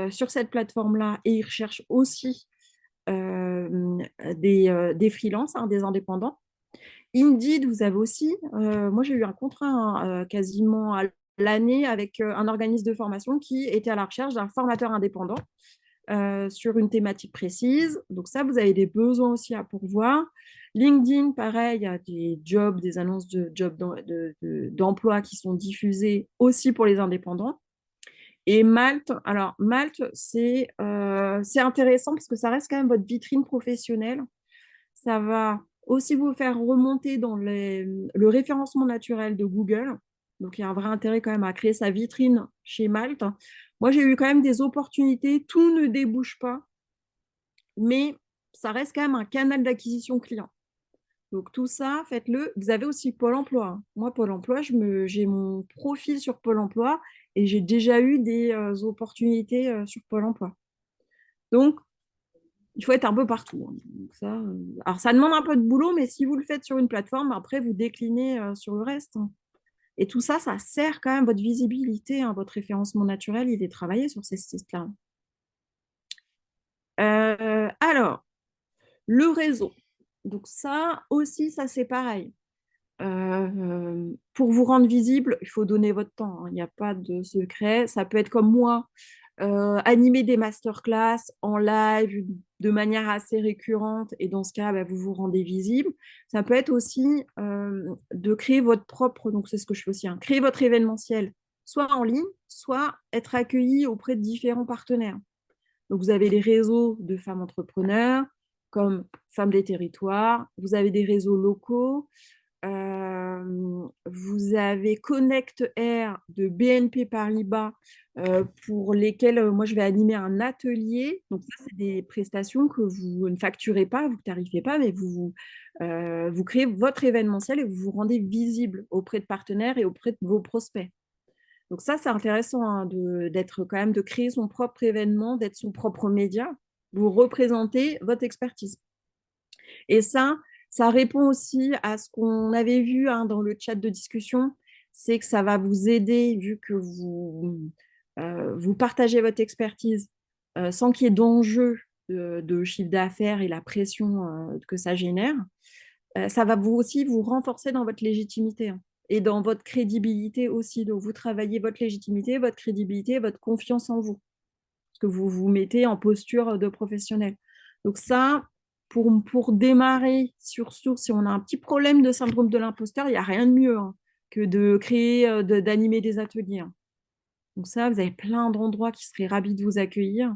sur cette plateforme-là et ils recherchent aussi des freelances, hein, des indépendants. Indeed, vous avez aussi, moi j'ai eu un contrat, hein, quasiment à l'année avec un organisme de formation qui était à la recherche d'un formateur indépendant sur une thématique précise. Donc ça, vous avez des besoins aussi à pourvoir. LinkedIn, pareil, il y a des jobs, des annonces de jobs d'emploi qui sont diffusées aussi pour les indépendants. Et Malte, alors Malte, c'est intéressant parce que ça reste quand même votre vitrine professionnelle. Ça va aussi vous faire remonter dans le référencement naturel de Google. Donc, il y a un vrai intérêt quand même à créer sa vitrine chez Malte. Moi, j'ai eu quand même des opportunités. Tout ne débouche pas, mais ça reste quand même un canal d'acquisition client. Donc, tout ça, faites-le. Vous avez aussi Pôle emploi, hein. Moi, Pôle emploi, j'ai mon profil sur Pôle emploi et j'ai déjà eu des opportunités sur Pôle emploi. Donc, il faut être un peu partout, hein. Donc ça, alors, ça demande un peu de boulot, mais si vous le faites sur une plateforme, après, vous déclinez sur le reste, hein. Et tout ça, ça sert quand même votre visibilité, hein, votre référencement naturel, il est travaillé sur ces sites-là. Alors, le réseau. Donc ça aussi, ça c'est pareil. Pour vous rendre visible, il faut donner votre temps, hein. Il n'y a pas de secret. Ça peut être comme moi, animer des masterclass en live de manière assez récurrente. Et dans ce cas, bah, vous vous rendez visible. Ça peut être aussi de créer votre propre, donc c'est ce que je fais aussi, hein, créer votre événementiel, soit en ligne, soit être accueilli auprès de différents partenaires. Donc, vous avez les réseaux de femmes entrepreneurs, comme Femmes des Territoires, vous avez des réseaux locaux, vous avez Connect Air de BNP Paribas pour lesquels moi je vais animer un atelier. Donc ça, c'est des prestations que vous ne facturez pas, vous ne tarifez pas, mais vous créez votre événementiel et vous vous rendez visible auprès de partenaires et auprès de vos prospects. Donc ça, c'est intéressant hein, d'être quand même, de créer son propre événement, d'être son propre média. Vous représentez votre expertise. Et ça répond aussi à ce qu'on avait vu hein, dans le chat de discussion, c'est que ça va vous aider, vu que vous partagez votre expertise sans qu'il y ait d'enjeu de chiffre d'affaires et la pression que ça génère. Ça va aussi vous renforcer dans votre légitimité hein, et dans votre crédibilité aussi. Donc, vous travaillez votre légitimité, votre crédibilité, votre confiance en vous, parce que vous vous mettez en posture de professionnel. Donc ça, pour démarrer, surtout si on a un petit problème de syndrome de l'imposteur, il n'y a rien de mieux hein, que de créer, d'animer des ateliers. Hein. Donc ça, vous avez plein d'endroits qui seraient ravis de vous accueillir.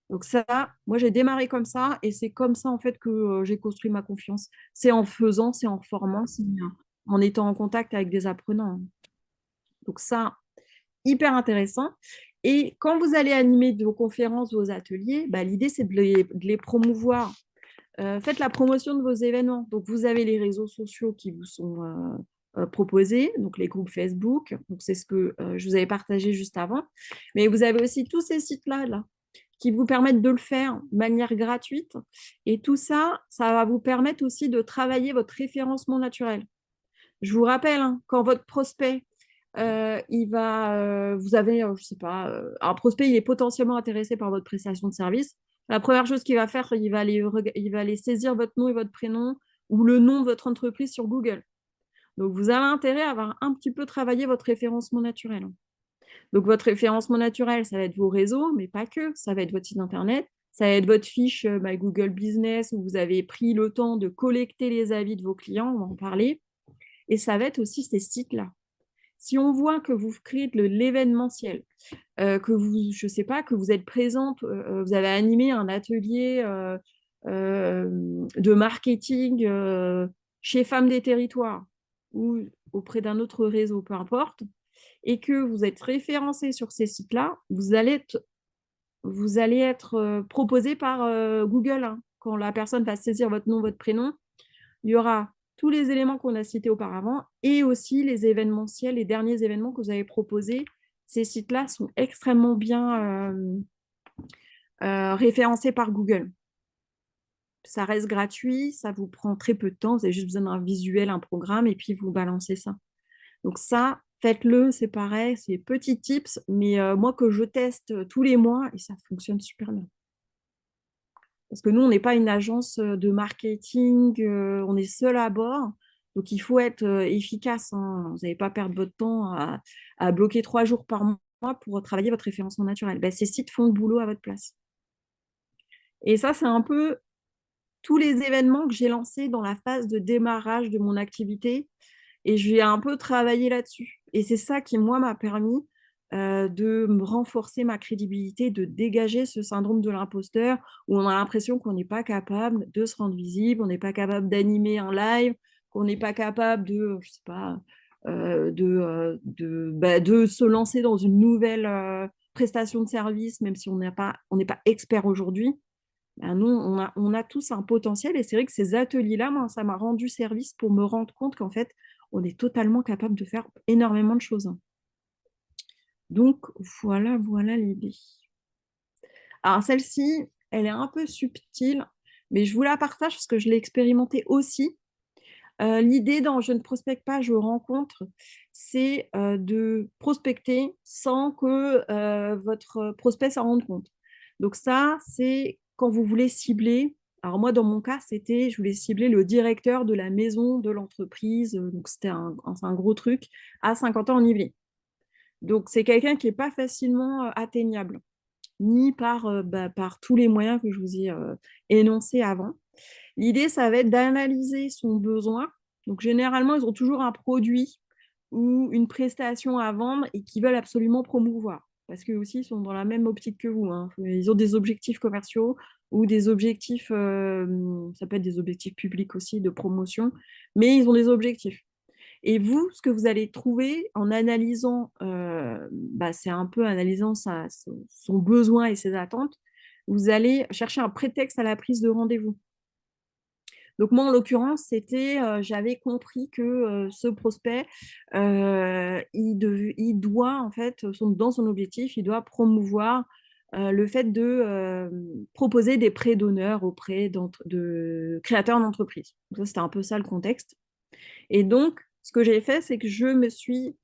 Donc ça, moi, j'ai démarré comme ça et c'est comme ça, en fait, que j'ai construit ma confiance. C'est en faisant, c'est en formant, c'est en étant en contact avec des apprenants. Donc ça, hyper intéressant. Et quand vous allez animer vos conférences, vos ateliers, bah, l'idée, c'est de les promouvoir. Faites la promotion de vos événements. Donc, vous avez les réseaux sociaux qui vous sont proposés, donc les groupes Facebook. Donc, c'est ce que je vous avais partagé juste avant. Mais vous avez aussi tous ces sites-là là, qui vous permettent de le faire de manière gratuite. Et tout ça, ça va vous permettre aussi de travailler votre référencement naturel. Je vous rappelle, hein, quand votre prospect, vous avez, je sais pas, un prospect, il est potentiellement intéressé par votre prestation de service. La première chose qu'il va faire, il va aller saisir votre nom et votre prénom ou le nom de votre entreprise sur Google. Donc, vous avez intérêt à avoir un petit peu travaillé votre référencement naturel. Donc, votre référencement naturel, ça va être vos réseaux, mais pas que. Ça va être votre site internet, ça va être votre fiche Google Business où vous avez pris le temps de collecter les avis de vos clients, on va en parler. Et ça va être aussi ces sites-là. Si on voit que vous créez de l'événementiel, que vous, je sais pas, que vous êtes présente, vous avez animé un atelier de marketing chez Femmes des Territoires ou auprès d'un autre réseau, peu importe, et que vous êtes référencé sur ces sites-là, vous allez être proposé par Google. Hein. Quand la personne va saisir votre nom, votre prénom, il y aura tous les éléments qu'on a cités auparavant et aussi les événementiels, les derniers événements que vous avez proposés. Ces sites-là sont extrêmement bien référencés par Google. Ça reste gratuit, ça vous prend très peu de temps, vous avez juste besoin d'un visuel, un programme, et puis vous balancez ça. Donc ça, faites-le, c'est pareil, c'est petits tips, mais moi que je teste tous les mois, et ça fonctionne super bien. Parce que nous, on n'est pas une agence de marketing, on est seul à bord. Donc, il faut être efficace. Hein. Vous n'allez pas perdre votre temps à bloquer 3 jours par mois pour travailler votre référencement naturel. Ben, ces sites font le boulot à votre place. Et ça, c'est un peu tous les événements que j'ai lancés dans la phase de démarrage de mon activité. Et je vais un peu travailler là-dessus. Et c'est ça qui, moi, m'a permis de me renforcer ma crédibilité, de dégager ce syndrome de l'imposteur où on a l'impression qu'on n'est pas capable de se rendre visible, on n'est pas capable d'animer un live, qu'on n'est pas capable de, je sais pas, de se lancer dans une nouvelle prestation de service, même si on n'est pas expert aujourd'hui. Ben nous, on a tous un potentiel et c'est vrai que ces ateliers-là, moi, ça m'a rendu service pour me rendre compte qu'en fait, on est totalement capable de faire énormément de choses. Donc, voilà l'idée. Alors, celle-ci, elle est un peu subtile, mais je vous la partage parce que je l'ai expérimentée aussi. L'idée dans Je ne prospecte pas, je rencontre, c'est de prospecter sans que votre prospect s'en rende compte. Donc ça, c'est quand vous voulez cibler. Alors moi, dans mon cas, je voulais cibler le directeur de la maison de l'entreprise. Donc c'était un gros truc à 50 ans en Yvelines. Donc c'est quelqu'un qui n'est pas facilement atteignable, ni par tous les moyens que je vous ai énoncés avant. L'idée, ça va être d'analyser son besoin. Donc, généralement, ils ont toujours un produit ou une prestation à vendre et qu'ils veulent absolument promouvoir. parce qu'eux aussi, ils sont dans la même optique que vous, hein. Ils ont des objectifs commerciaux ou des objectifs, ça peut être des objectifs publics aussi de promotion, mais ils ont des objectifs. Et vous, ce que vous allez trouver en analysant, c'est un peu analysant son besoin et ses attentes, vous allez chercher un prétexte à la prise de rendez-vous. Donc moi, en l'occurrence, c'était, j'avais compris que ce prospect, il doit en fait, dans son objectif, il doit promouvoir le fait de proposer des prêts d'honneur auprès de créateurs d'entreprises. Donc ça, c'était un peu ça le contexte. Et donc, ce que j'ai fait, c'est que je me suis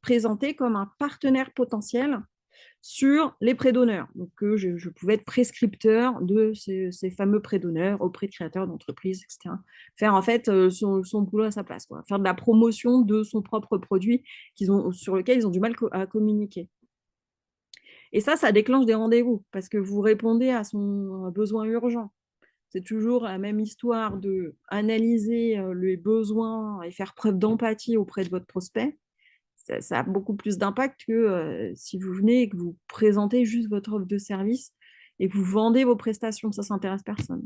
présentée comme un partenaire potentiel sur les prêts d'honneur. Donc, je pouvais être prescripteur de ces fameux prêts d'honneur auprès de créateurs d'entreprises, etc. Faire en fait son boulot à sa place, quoi. Faire de la promotion de son propre produit sur lequel ils ont du mal à communiquer. Et ça déclenche des rendez-vous parce que vous répondez à son besoin urgent. C'est toujours la même histoire de analyser les besoins et faire preuve d'empathie auprès de votre prospect. Ça a beaucoup plus d'impact que si vous venez et que vous présentez juste votre offre de service et que vous vendez vos prestations. Ça n'intéresse personne.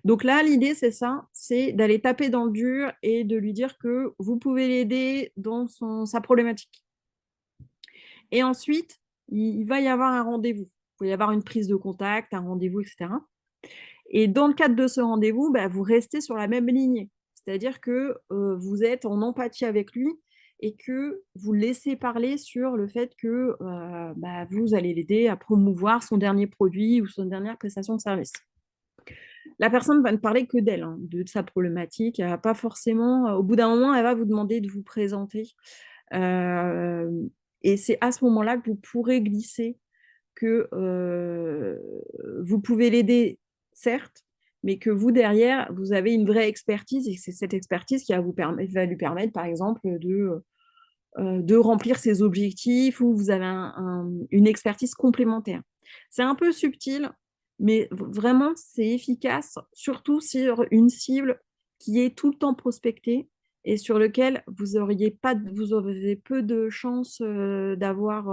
Donc là, l'idée, c'est ça, c'est d'aller taper dans le dur et de lui dire que vous pouvez l'aider dans sa problématique. Et ensuite, il va y avoir un rendez-vous. Il va y avoir une prise de contact, un rendez-vous, etc. Et dans le cadre de ce rendez-vous, vous restez sur la même lignée. C'est-à-dire que vous êtes en empathie avec lui et que vous laissez parler sur le fait que vous allez l'aider à promouvoir son dernier produit ou son dernière prestation de service. La personne va ne parler que d'elle, hein, de sa problématique. Elle va pas forcément, au bout d'un moment, elle va vous demander de vous présenter. Et c'est à ce moment-là que vous pourrez glisser que vous pouvez l'aider, certes, mais que vous, derrière, vous avez une vraie expertise et c'est cette expertise qui va lui permettre, par exemple, de remplir ses objectifs ou vous avez une expertise complémentaire. C'est un peu subtil, mais vraiment, c'est efficace, surtout sur une cible qui est tout le temps prospectée et sur lequel vous aurez peu de chances d'avoir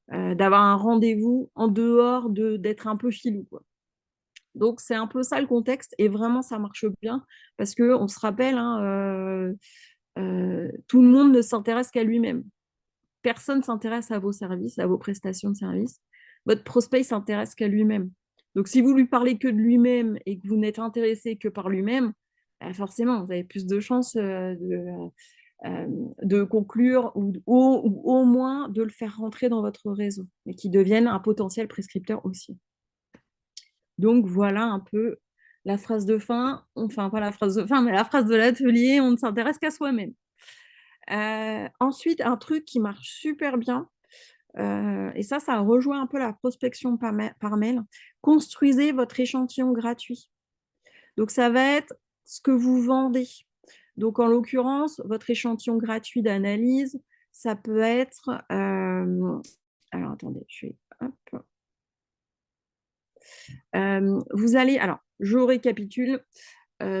un rendez-vous en dehors d'être un peu filou, quoi. Donc, c'est un peu ça le contexte et vraiment, ça marche bien parce qu'on se rappelle, hein, tout le monde ne s'intéresse qu'à lui-même. Personne ne s'intéresse à vos services, à vos prestations de services. Votre prospect s'intéresse qu'à lui-même. Donc, si vous lui parlez que de lui-même et que vous n'êtes intéressé que par lui-même, forcément, vous avez plus de chances de conclure ou au moins de le faire rentrer dans votre réseau et qu'il devienne un potentiel prescripteur aussi. Donc, voilà un peu la phrase de fin, enfin pas la phrase de fin, mais la phrase de l'atelier, on ne s'intéresse qu'à soi-même. Ensuite, un truc qui marche super bien, et ça rejoint un peu la prospection par mail, construisez votre échantillon gratuit. Donc ça va être ce que vous vendez. Donc en l'occurrence, votre échantillon gratuit d'analyse, ça peut être... alors attendez, hop. Vous allez... Alors, je récapitule.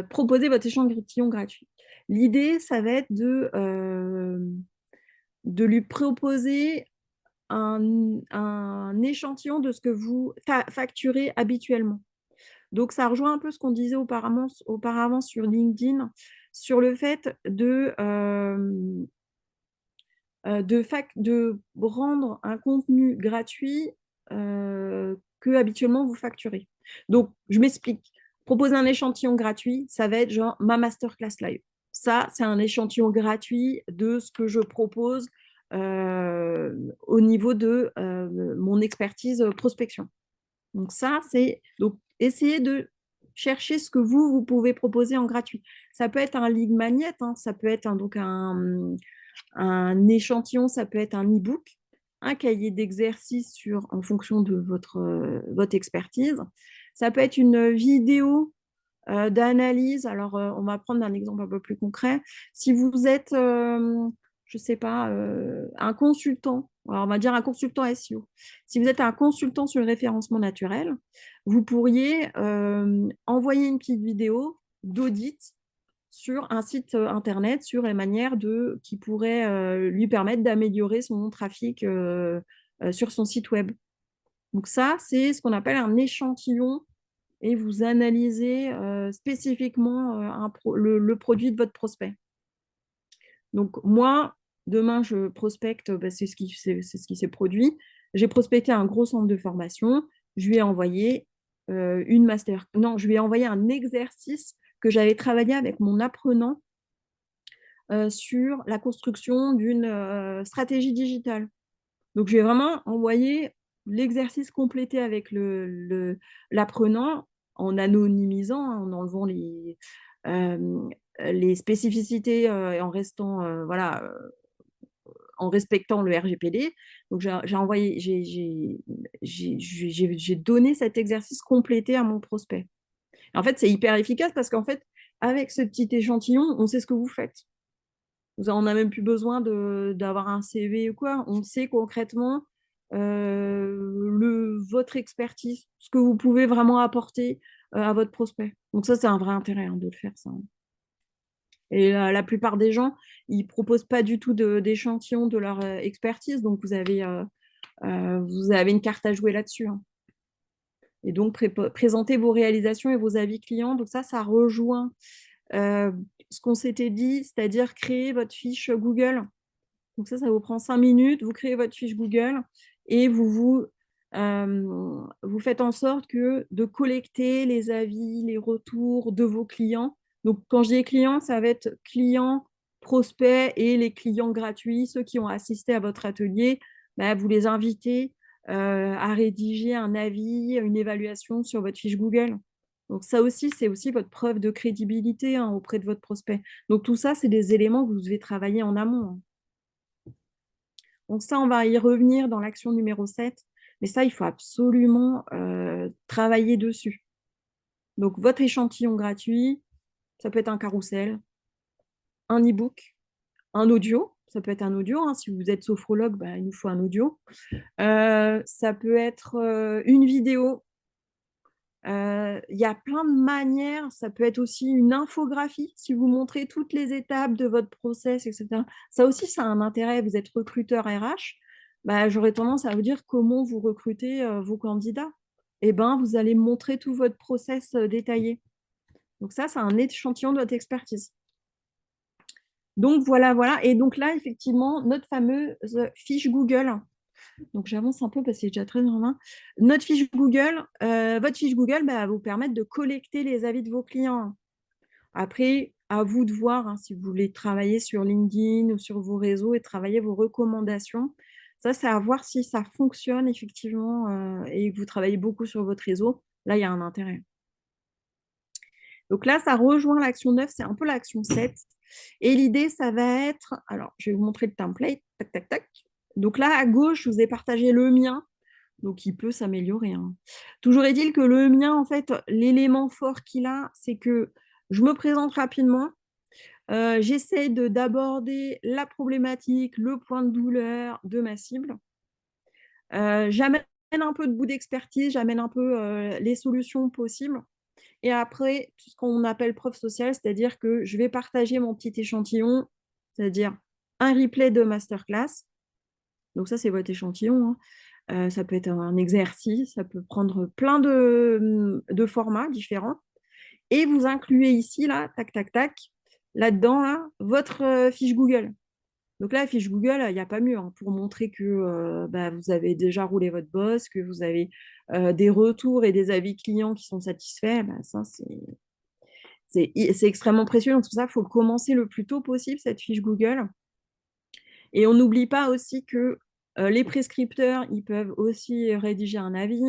Proposer votre échantillon gratuit. L'idée, ça va être de lui proposer un échantillon de ce que vous facturez habituellement. Donc, ça rejoint un peu ce qu'on disait auparavant sur LinkedIn, sur le fait de rendre un contenu gratuit que habituellement vous facturez. Donc, je m'explique. Proposer un échantillon gratuit, ça va être genre ma masterclass live. Ça, c'est un échantillon gratuit de ce que je propose au niveau de mon expertise prospection. Donc ça, c'est donc essayer de chercher ce que vous pouvez proposer en gratuit. Ça peut être un lead magnet, hein, ça peut être un échantillon, ça peut être un e-book, un cahier d'exercice en fonction de votre expertise. Ça peut être une vidéo d'analyse. Alors, on va prendre un exemple un peu plus concret. Si vous êtes, je ne sais pas, un consultant, alors on va dire un consultant SEO. Si vous êtes un consultant sur le référencement naturel, vous pourriez envoyer une petite vidéo d'audit sur un site internet sur les manières qui pourraient lui permettre d'améliorer son trafic sur son site web. Donc ça, c'est ce qu'on appelle un échantillon et vous analysez spécifiquement le produit de votre prospect. Donc moi, demain, je prospecte, c'est ce qui s'est produit. J'ai prospecté un gros centre de formation. Je lui ai envoyé je lui ai envoyé un exercice que j'avais travaillé avec mon apprenant sur la construction d'une stratégie digitale. Donc, je vais vraiment envoyer l'exercice complété avec l'apprenant en anonymisant, en enlevant les spécificités et en restant, en respectant le RGPD. Donc, j'ai donné cet exercice complété à mon prospect. En fait, c'est hyper efficace parce qu'en fait, avec ce petit échantillon, on sait ce que vous faites. On n'a même plus besoin d'avoir un CV ou quoi. On sait concrètement votre expertise, ce que vous pouvez vraiment apporter à votre prospect. Donc ça, c'est un vrai intérêt de le faire, ça. Et la plupart des gens, ils ne proposent pas du tout d'échantillon de leur expertise. Donc, vous avez une carte à jouer là-dessus. Et donc, présenter vos réalisations et vos avis clients. Donc ça rejoint ce qu'on s'était dit, c'est-à-dire créer votre fiche Google. Donc ça vous prend 5 minutes, vous créez votre fiche Google et vous faites en sorte de collecter les avis, les retours de vos clients. Donc quand je dis clients, ça va être clients, prospects et les clients gratuits, ceux qui ont assisté à votre atelier, vous les invitez à rédiger un avis, une évaluation sur votre fiche Google. Donc ça aussi, c'est aussi votre preuve de crédibilité auprès de votre prospect. Donc tout ça, c'est des éléments que vous devez travailler en amont. Donc ça, on va y revenir dans l'action numéro 7. Mais ça, il faut absolument travailler dessus. Donc votre échantillon gratuit, ça peut être un carrousel, un e-book, un audio. Ça peut être un audio. Si vous êtes sophrologue, il nous faut un audio. Ça peut être une vidéo. Il y a plein de manières. Ça peut être aussi une infographie, si vous montrez toutes les étapes de votre process, etc. Ça aussi, ça a un intérêt. Vous êtes recruteur RH, j'aurais tendance à vous dire comment vous recrutez vos candidats. Vous allez montrer tout votre process détaillé. Donc ça, c'est un échantillon de votre expertise. Donc voilà. Et donc là, effectivement, notre fameuse fiche Google. Donc j'avance un peu parce que c'est déjà très normal. Notre fiche Google, votre fiche Google va vous permettre de collecter les avis de vos clients. Après, à vous de voir si vous voulez travailler sur LinkedIn ou sur vos réseaux et travailler vos recommandations. Ça, c'est à voir si ça fonctionne effectivement et que vous travaillez beaucoup sur votre réseau. Là, il y a un intérêt. Donc là, ça rejoint l'action 9, c'est un peu l'action 7. Et l'idée, ça va être... Alors, je vais vous montrer le template. Tac, tac, tac. Donc là, à gauche, je vous ai partagé le mien. Donc, il peut s'améliorer. Toujours est-il que le mien, en fait, l'élément fort qu'il a, c'est que je me présente rapidement. J'essaie d'aborder la problématique, le point de douleur de ma cible. J'amène un peu de bout d'expertise, j'amène un peu les solutions possibles. Et après, tout ce qu'on appelle preuve sociale, c'est-à-dire que je vais partager mon petit échantillon, c'est-à-dire un replay de masterclass. Donc ça, c'est votre échantillon. Ça peut être un exercice, ça peut prendre plein de formats différents. Et vous incluez ici, là, tac, tac, tac, là-dedans, là, votre fiche Google. Donc là, la fiche Google, il n'y a pas mieux pour montrer que vous avez déjà roulé votre boss, que vous avez des retours et des avis clients qui sont satisfaits. Ça, c'est extrêmement précieux. Donc, tout ça, il faut le commencer le plus tôt possible, cette fiche Google. Et on n'oublie pas aussi que les prescripteurs, ils peuvent aussi rédiger un avis.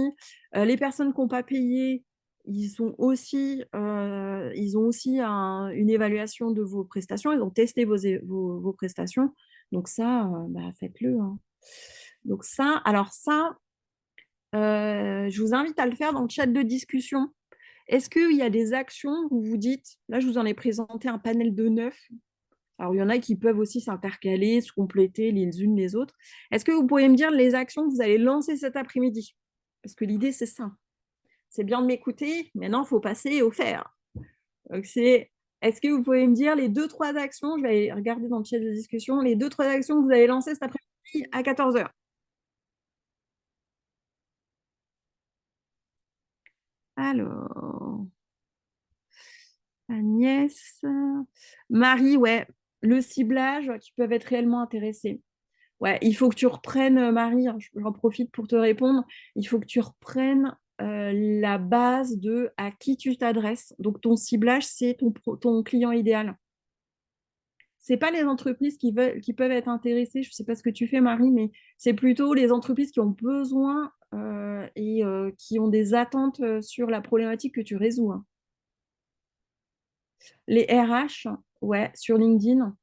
Les personnes qui n'ont pas payé, ils ont aussi une évaluation de vos prestations. Ils ont testé vos prestations. Donc ça, faites-le. Donc ça, je vous invite à le faire dans le chat de discussion. Est-ce qu'il y a des actions où vous dites, là, je vous en ai présenté un panel de 9. Alors, il y en a qui peuvent aussi s'intercaler, se compléter les unes les autres. Est-ce que vous pourriez me dire les actions que vous allez lancer cet après-midi? Parce que l'idée, c'est ça. C'est bien de m'écouter. Maintenant, il faut passer au faire. Donc, Est-ce que vous pouvez me dire les 2-3 actions, je vais aller regarder dans le chat de discussion, les 2-3 actions que vous avez lancées cet après-midi à 14h? Alors, Agnès, Marie, ouais, le ciblage qui peuvent être réellement intéressés. Ouais, il faut que tu reprennes, Marie, hein, j'en profite pour te répondre, il faut que tu reprennes la base de à qui tu t'adresses. Donc, ton ciblage, c'est ton client idéal. C'est pas les entreprises qui peuvent être intéressées, je sais pas ce que tu fais, Marie, mais c'est plutôt les entreprises qui ont besoin et qui ont des attentes sur la problématique que tu résous, hein. Les RH, ouais, sur LinkedIn.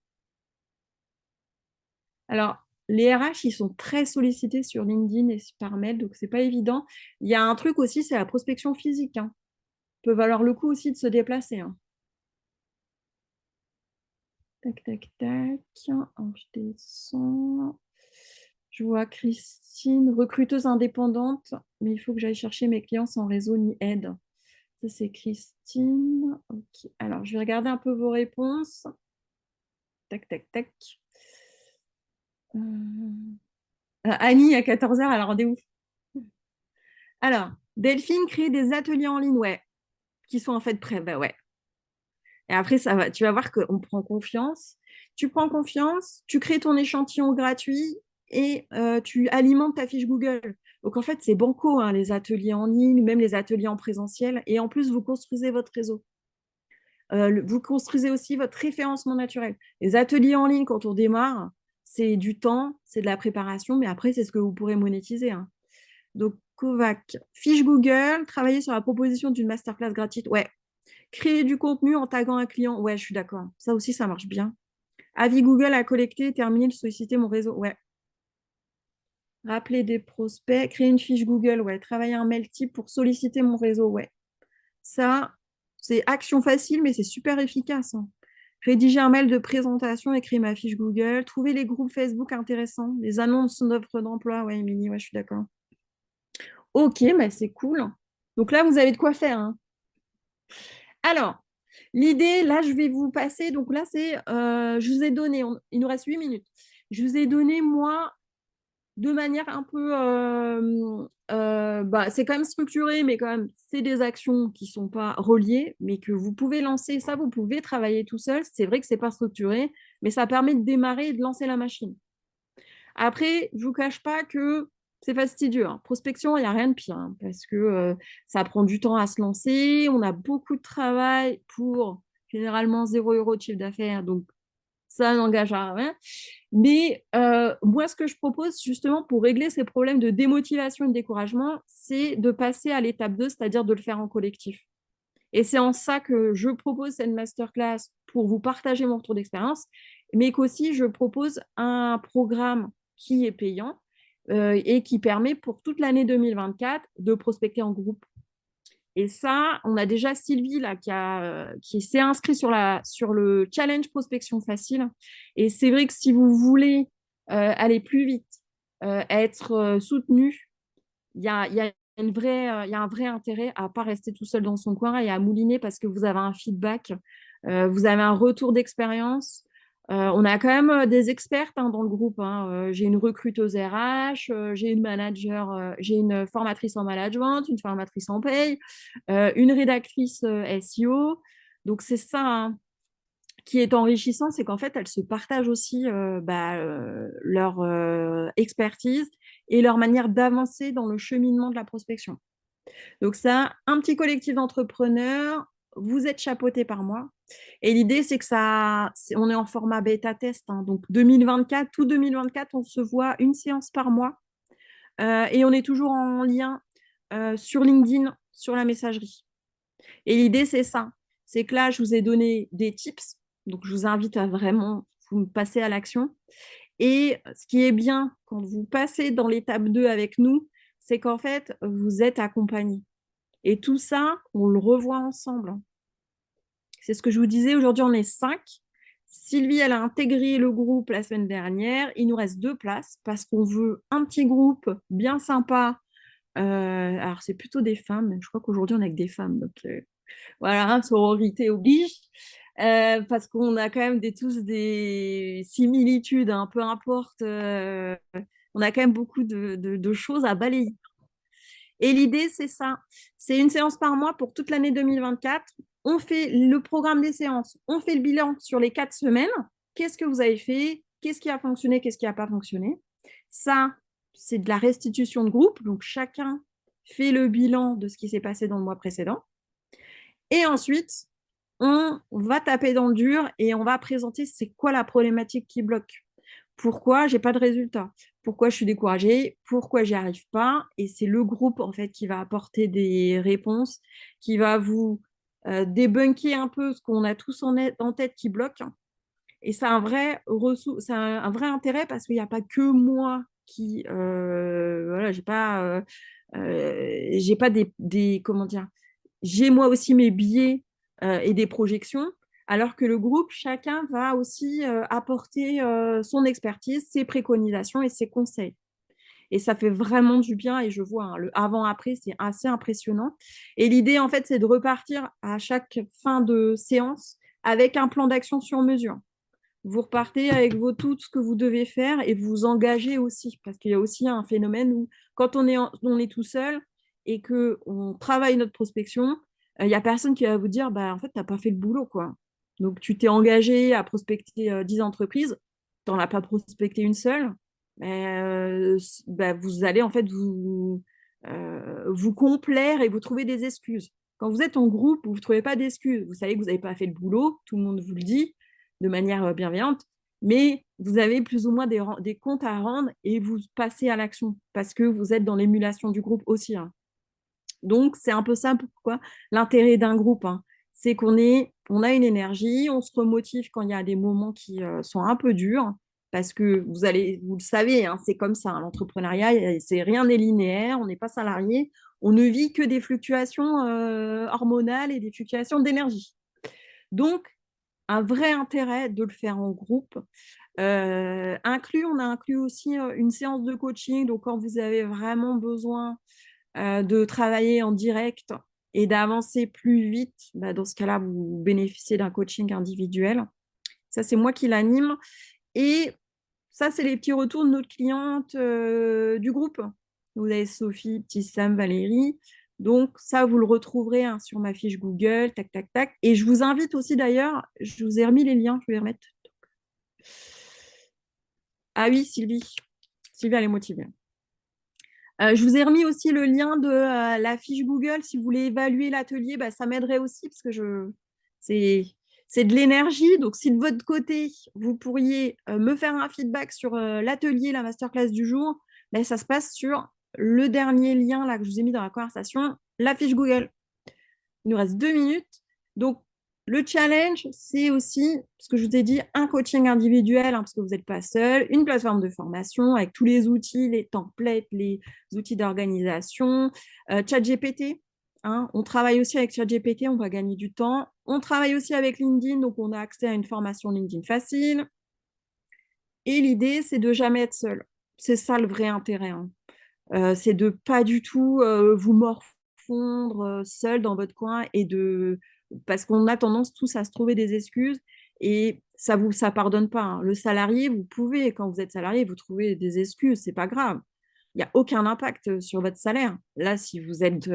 Alors, les RH, ils sont très sollicités sur LinkedIn et par mail, donc c'est pas évident. Il y a un truc aussi, c'est la prospection physique, hein. Peut valoir le coup aussi de se déplacer, hein. Tac, tac, tac. Alors, je descends. Je vois Christine, recruteuse indépendante, mais il faut que j'aille chercher mes clients sans réseau ni aide. Ça, c'est Christine. Ok. Alors, je vais regarder un peu vos réponses. Tac, tac, tac. Annie, à 14h, elle a rendez-vous. Alors, Delphine crée des ateliers en ligne, ouais, qui sont en fait prêts. Bah ouais. Et après, tu vas voir qu'on prend confiance. Tu prends confiance, tu crées ton échantillon gratuit et tu alimentes ta fiche Google. Donc en fait, c'est banco, hein, les ateliers en ligne, même les ateliers en présentiel. Et en plus, vous construisez votre réseau. Vous construisez aussi votre référencement naturel. Les ateliers en ligne, quand on démarre, c'est du temps, c'est de la préparation, mais après, c'est ce que vous pourrez monétiser, hein. Donc, Kovac, fiche Google, travailler sur la proposition d'une masterclass gratuite. Ouais, créer du contenu en taguant un client. Ouais, je suis d'accord. Ça aussi, ça marche bien. Avis Google à collecter, terminer de solliciter mon réseau. Ouais. Rappeler des prospects, créer une fiche Google. Ouais. Travailler un mail type pour solliciter mon réseau. Ouais. Ça, c'est action facile, mais c'est super efficace, hein. Rédiger un mail de présentation, écrire ma fiche Google, trouver les groupes Facebook intéressants, les annonces d'offres d'emploi. Ouais, Émilie, ouais, je suis d'accord. Ok, mais c'est cool. Donc là, vous avez de quoi faire, hein. Alors, l'idée, là, je vais vous passer. Donc là, je vous ai donné, il nous reste 8 minutes. Je vous ai donné, moi, de manière un peu, c'est quand même structuré, mais quand même, c'est des actions qui ne sont pas reliées, mais que vous pouvez lancer. Ça, vous pouvez travailler tout seul. C'est vrai que ce n'est pas structuré, mais ça permet de démarrer et de lancer la machine. Après, je ne vous cache pas que c'est fastidieux, hein. Prospection, il n'y a rien de pire, hein, parce que ça prend du temps à se lancer. On a beaucoup de travail pour généralement 0 € de chiffre d'affaires, donc ça n'engage à rien. Mais moi, ce que je propose justement pour régler ces problèmes de démotivation et de découragement, c'est de passer à l'étape 2, c'est-à-dire de le faire en collectif. Et c'est en ça que je propose cette masterclass pour vous partager mon retour d'expérience, mais qu'aussi je propose un programme qui est payant et qui permet pour toute l'année 2024 de prospecter en groupe. Et ça, on a déjà Sylvie là, qui s'est inscrite sur le challenge prospection facile. Et c'est vrai que si vous voulez aller plus vite, être soutenu, il y a un vrai intérêt à ne pas rester tout seul dans son coin et à mouliner parce que vous avez un feedback, vous avez un retour d'expérience. On a quand même des expertes, hein, dans le groupe, hein. J'ai une recruteuse RH, j'ai une manager, j'ai une formatrice en management, une formatrice en paye, une rédactrice SEO. Donc c'est ça, hein, qui est enrichissant, c'est qu'en fait, elles se partagent aussi leur expertise et leur manière d'avancer dans le cheminement de la prospection. Donc ça, un petit collectif d'entrepreneurs, vous êtes chapeauté par moi. Et l'idée, c'est que on est en format bêta test, hein. Donc 2024, tout 2024, on se voit une séance par mois. Et on est toujours en lien sur LinkedIn, sur la messagerie. Et l'idée, c'est ça. C'est que là, je vous ai donné des tips. Donc, je vous invite à vraiment vous passer à l'action. Et ce qui est bien quand vous passez dans l'étape 2 avec nous, c'est qu'en fait, vous êtes accompagné. Et tout ça, on le revoit ensemble. C'est ce que je vous disais. Aujourd'hui, on est 5. Sylvie, elle a intégré le groupe la semaine dernière. Il nous reste 2 places parce qu'on veut un petit groupe bien sympa. Alors, c'est plutôt des femmes. Je crois qu'aujourd'hui, on a que des femmes. Donc, voilà, sororité oblige. parce qu'on a quand même tous des similitudes, hein, peu importe. On a quand même beaucoup de choses à balayer. Et l'idée, c'est ça. C'est une séance par mois pour toute l'année 2024. On fait le programme des séances, on fait le bilan sur les 4 semaines. Qu'est-ce que vous avez fait? Qu'est-ce qui a fonctionné? Qu'est-ce qui n'a pas fonctionné? Ça, c'est de la restitution de groupe. Donc, chacun fait le bilan de ce qui s'est passé dans le mois précédent. Et ensuite, on va taper dans le dur et on va présenter c'est quoi la problématique qui bloque. Pourquoi j'ai pas de résultat? Pourquoi je suis découragée? Pourquoi j'y arrive pas? Et c'est le groupe en fait qui va apporter des réponses, qui va vous débunker un peu ce qu'on a tous en tête qui bloque. Et c'est un vrai intérêt parce qu'il n'y a pas que moi qui voilà, j'ai pas comment dire, j'ai moi aussi mes biais et des projections, alors que le groupe, chacun va aussi apporter son expertise, ses préconisations et ses conseils. Et ça fait vraiment du bien et je vois, hein, le avant-après, c'est assez impressionnant. Et l'idée, en fait, c'est de repartir à chaque fin de séance avec un plan d'action sur mesure. Vous repartez avec tout ce que vous devez faire et vous engagez aussi, parce qu'il y a aussi un phénomène où quand on est tout seul et qu'on travaille notre prospection, il n'y a personne qui va vous dire, bah, en fait, tu n'as pas fait le boulot, quoi. Donc, tu t'es engagé à prospecter 10 entreprises, tu n'en as pas prospecté une seule, bah, vous allez en fait vous complaire et vous trouver des excuses. Quand vous êtes en groupe, vous ne trouvez pas d'excuses. Vous savez que vous n'avez pas fait le boulot, tout le monde vous le dit de manière bienveillante, mais vous avez plus ou moins des comptes à rendre et vous passez à l'action parce que vous êtes dans l'émulation du groupe aussi, hein. Donc, c'est un peu ça pourquoi l'intérêt d'un groupe, hein. C'est on a une énergie, on se remotive quand il y a des moments qui sont un peu durs, parce que vous le savez, hein, c'est comme ça, hein, l'entrepreneuriat, rien n'est linéaire, on n'est pas salarié, on ne vit que des fluctuations hormonales et des fluctuations d'énergie. Donc, un vrai intérêt de le faire en groupe. On a inclus aussi une séance de coaching. Donc, quand vous avez vraiment besoin de travailler en direct et d'avancer plus vite, bah, dans ce cas-là, vous bénéficiez d'un coaching individuel. Ça, c'est moi qui l'anime. Et ça, c'est les petits retours de notre cliente du groupe. Vous avez Sophie, Petit Sam, Valérie. Donc, ça, vous le retrouverez, hein, sur ma fiche Google, tac, tac, tac. Et je vous invite aussi, d'ailleurs, je vous ai remis les liens, je vais les remettre. Ah oui, Sylvie. Sylvie, elle est motivée. Je vous ai remis aussi le lien de la fiche Google. Si vous voulez évaluer l'atelier, bah, ça m'aiderait aussi parce que c'est de l'énergie. Donc, si de votre côté, vous pourriez me faire un feedback sur l'atelier, la masterclass du jour, bah, ça se passe sur le dernier lien là, que je vous ai mis dans la conversation, la fiche Google. Il nous reste 2 minutes. Donc, le challenge, c'est aussi, ce que je vous ai dit, un coaching individuel, hein, parce que vous n'êtes pas seul, une plateforme de formation avec tous les outils, les templates, les outils d'organisation, ChatGPT. Hein, on travaille aussi avec ChatGPT, on va gagner du temps. On travaille aussi avec LinkedIn, donc on a accès à une formation LinkedIn facile. Et l'idée, c'est de jamais être seul. C'est ça le vrai intérêt, hein. C'est de pas du tout vous morfondre seul dans votre coin parce qu'on a tendance tous à se trouver des excuses et ça pardonne pas, hein. Le salarié, vous pouvez, quand vous êtes salarié, vous trouvez des excuses, c'est pas grave. Il n'y a aucun impact sur votre salaire. Là, si vous êtes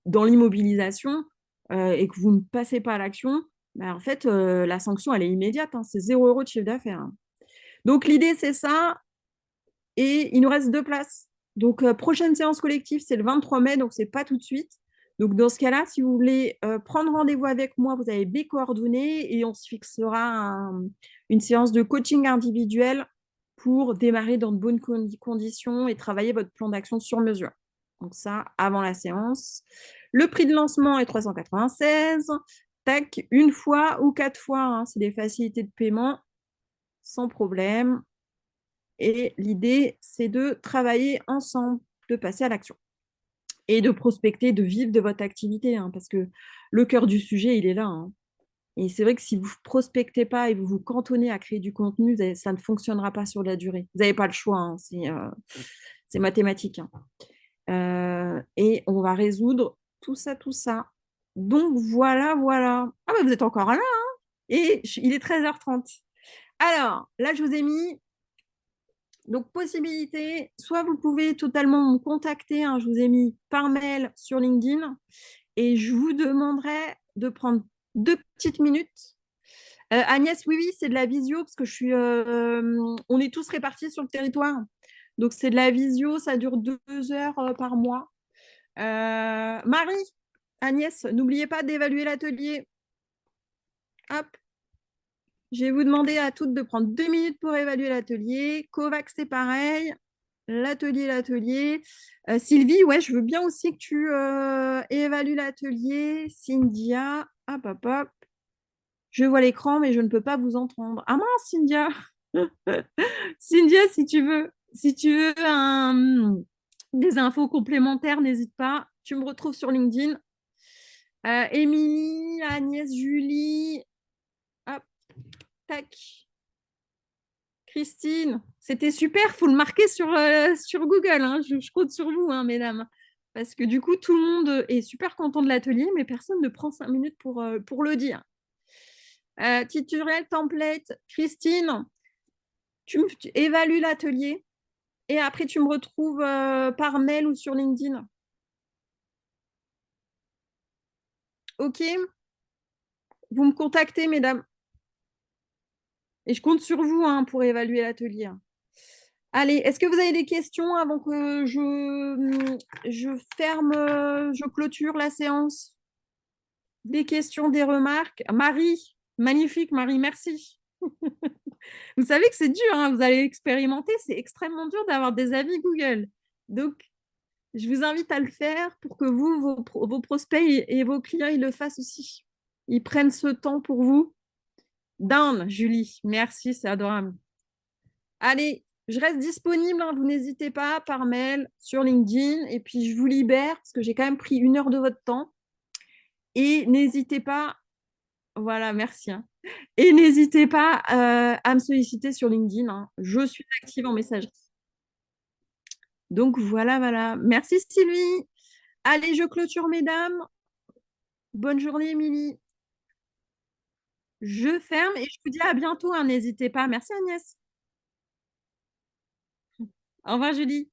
dans l'immobilisation et que vous ne passez pas à l'action, bah, en fait, la sanction, elle est immédiate, hein. C'est 0 € de chiffre d'affaires, hein. Donc, l'idée, c'est ça. Et il nous reste 2 places. Donc, prochaine séance collective, c'est le 23 mai, donc c'est pas tout de suite. Donc, dans ce cas-là, si vous voulez prendre rendez-vous avec moi, vous avez mes coordonnées et on se fixera une séance de coaching individuel pour démarrer dans de bonnes conditions et travailler votre plan d'action sur mesure. Donc, ça, avant la séance. Le prix de lancement est 396. Tac, une fois ou 4 fois, hein, c'est des facilités de paiement sans problème. Et l'idée, c'est de travailler ensemble, de passer à l'action et de prospecter, de vivre de votre activité, hein, parce que le cœur du sujet, il est là, hein. Et c'est vrai que si vous ne prospectez pas et vous vous cantonnez à créer du contenu, ça ne fonctionnera pas sur la durée. Vous n'avez pas le choix, hein, c'est mathématique, hein. Et on va résoudre tout ça Donc, voilà, voilà. Ah, bah, vous êtes encore là, hein? Et il est 13h30. Alors, là, je vous ai mis donc possibilité, soit vous pouvez totalement me contacter, hein, je vous ai mis par mail sur LinkedIn et je vous demanderai de prendre 2 petites minutes. Agnès, oui, oui, c'est de la visio parce que on est tous répartis sur le territoire. Donc, c'est de la visio, ça dure 2 heures par mois. Marie, Agnès, n'oubliez pas d'évaluer l'atelier. Hop, je vais vous demander à toutes de prendre 2 minutes pour évaluer l'atelier. Kovac, c'est pareil. L'atelier. Sylvie, ouais, je veux bien aussi que tu évalues l'atelier. Cynthia, hop, hop, hop. Je vois l'écran, mais je ne peux pas vous entendre. Ah mince, Cynthia. Cynthia, si tu veux des infos complémentaires, n'hésite pas. Tu me retrouves sur LinkedIn. Émilie, Agnès, Julie, hop, tac. Christine, c'était super, faut le marquer sur Google, hein. Je compte sur vous, hein, mesdames. Parce que du coup, tout le monde est super content de l'atelier, mais personne ne prend 5 minutes pour le dire. Titulaire template, Christine, tu évalues l'atelier et après tu me retrouves par mail ou sur LinkedIn. Ok? Vous me contactez, mesdames. Et je compte sur vous, hein, pour évaluer l'atelier. Allez, est-ce que vous avez des questions avant que je clôture la séance? Des questions, des remarques? Marie, magnifique, Marie, merci. Vous savez que c'est dur, hein, vous allez expérimenter, c'est extrêmement dur d'avoir des avis Google. Donc, je vous invite à le faire pour que vous, vos prospects et vos clients, ils le fassent aussi. Ils prennent ce temps pour vous. Down, Julie, merci, c'est adorable. Allez, je reste disponible, hein, vous n'hésitez pas, par mail, sur LinkedIn, et puis je vous libère parce que j'ai quand même pris 1 heure de votre temps. Et n'hésitez pas, voilà, merci, hein. Et n'hésitez pas à me solliciter sur LinkedIn, hein. Je suis active en messagerie. Donc voilà, voilà. Merci Sylvie. Allez, je clôture, mesdames. Bonne journée, Émilie. Je ferme et je vous dis à bientôt, hein, n'hésitez pas. Merci Agnès. Au revoir, Julie.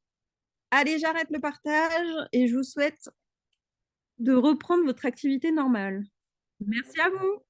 Allez, j'arrête le partage et je vous souhaite de reprendre votre activité normale. Merci à vous.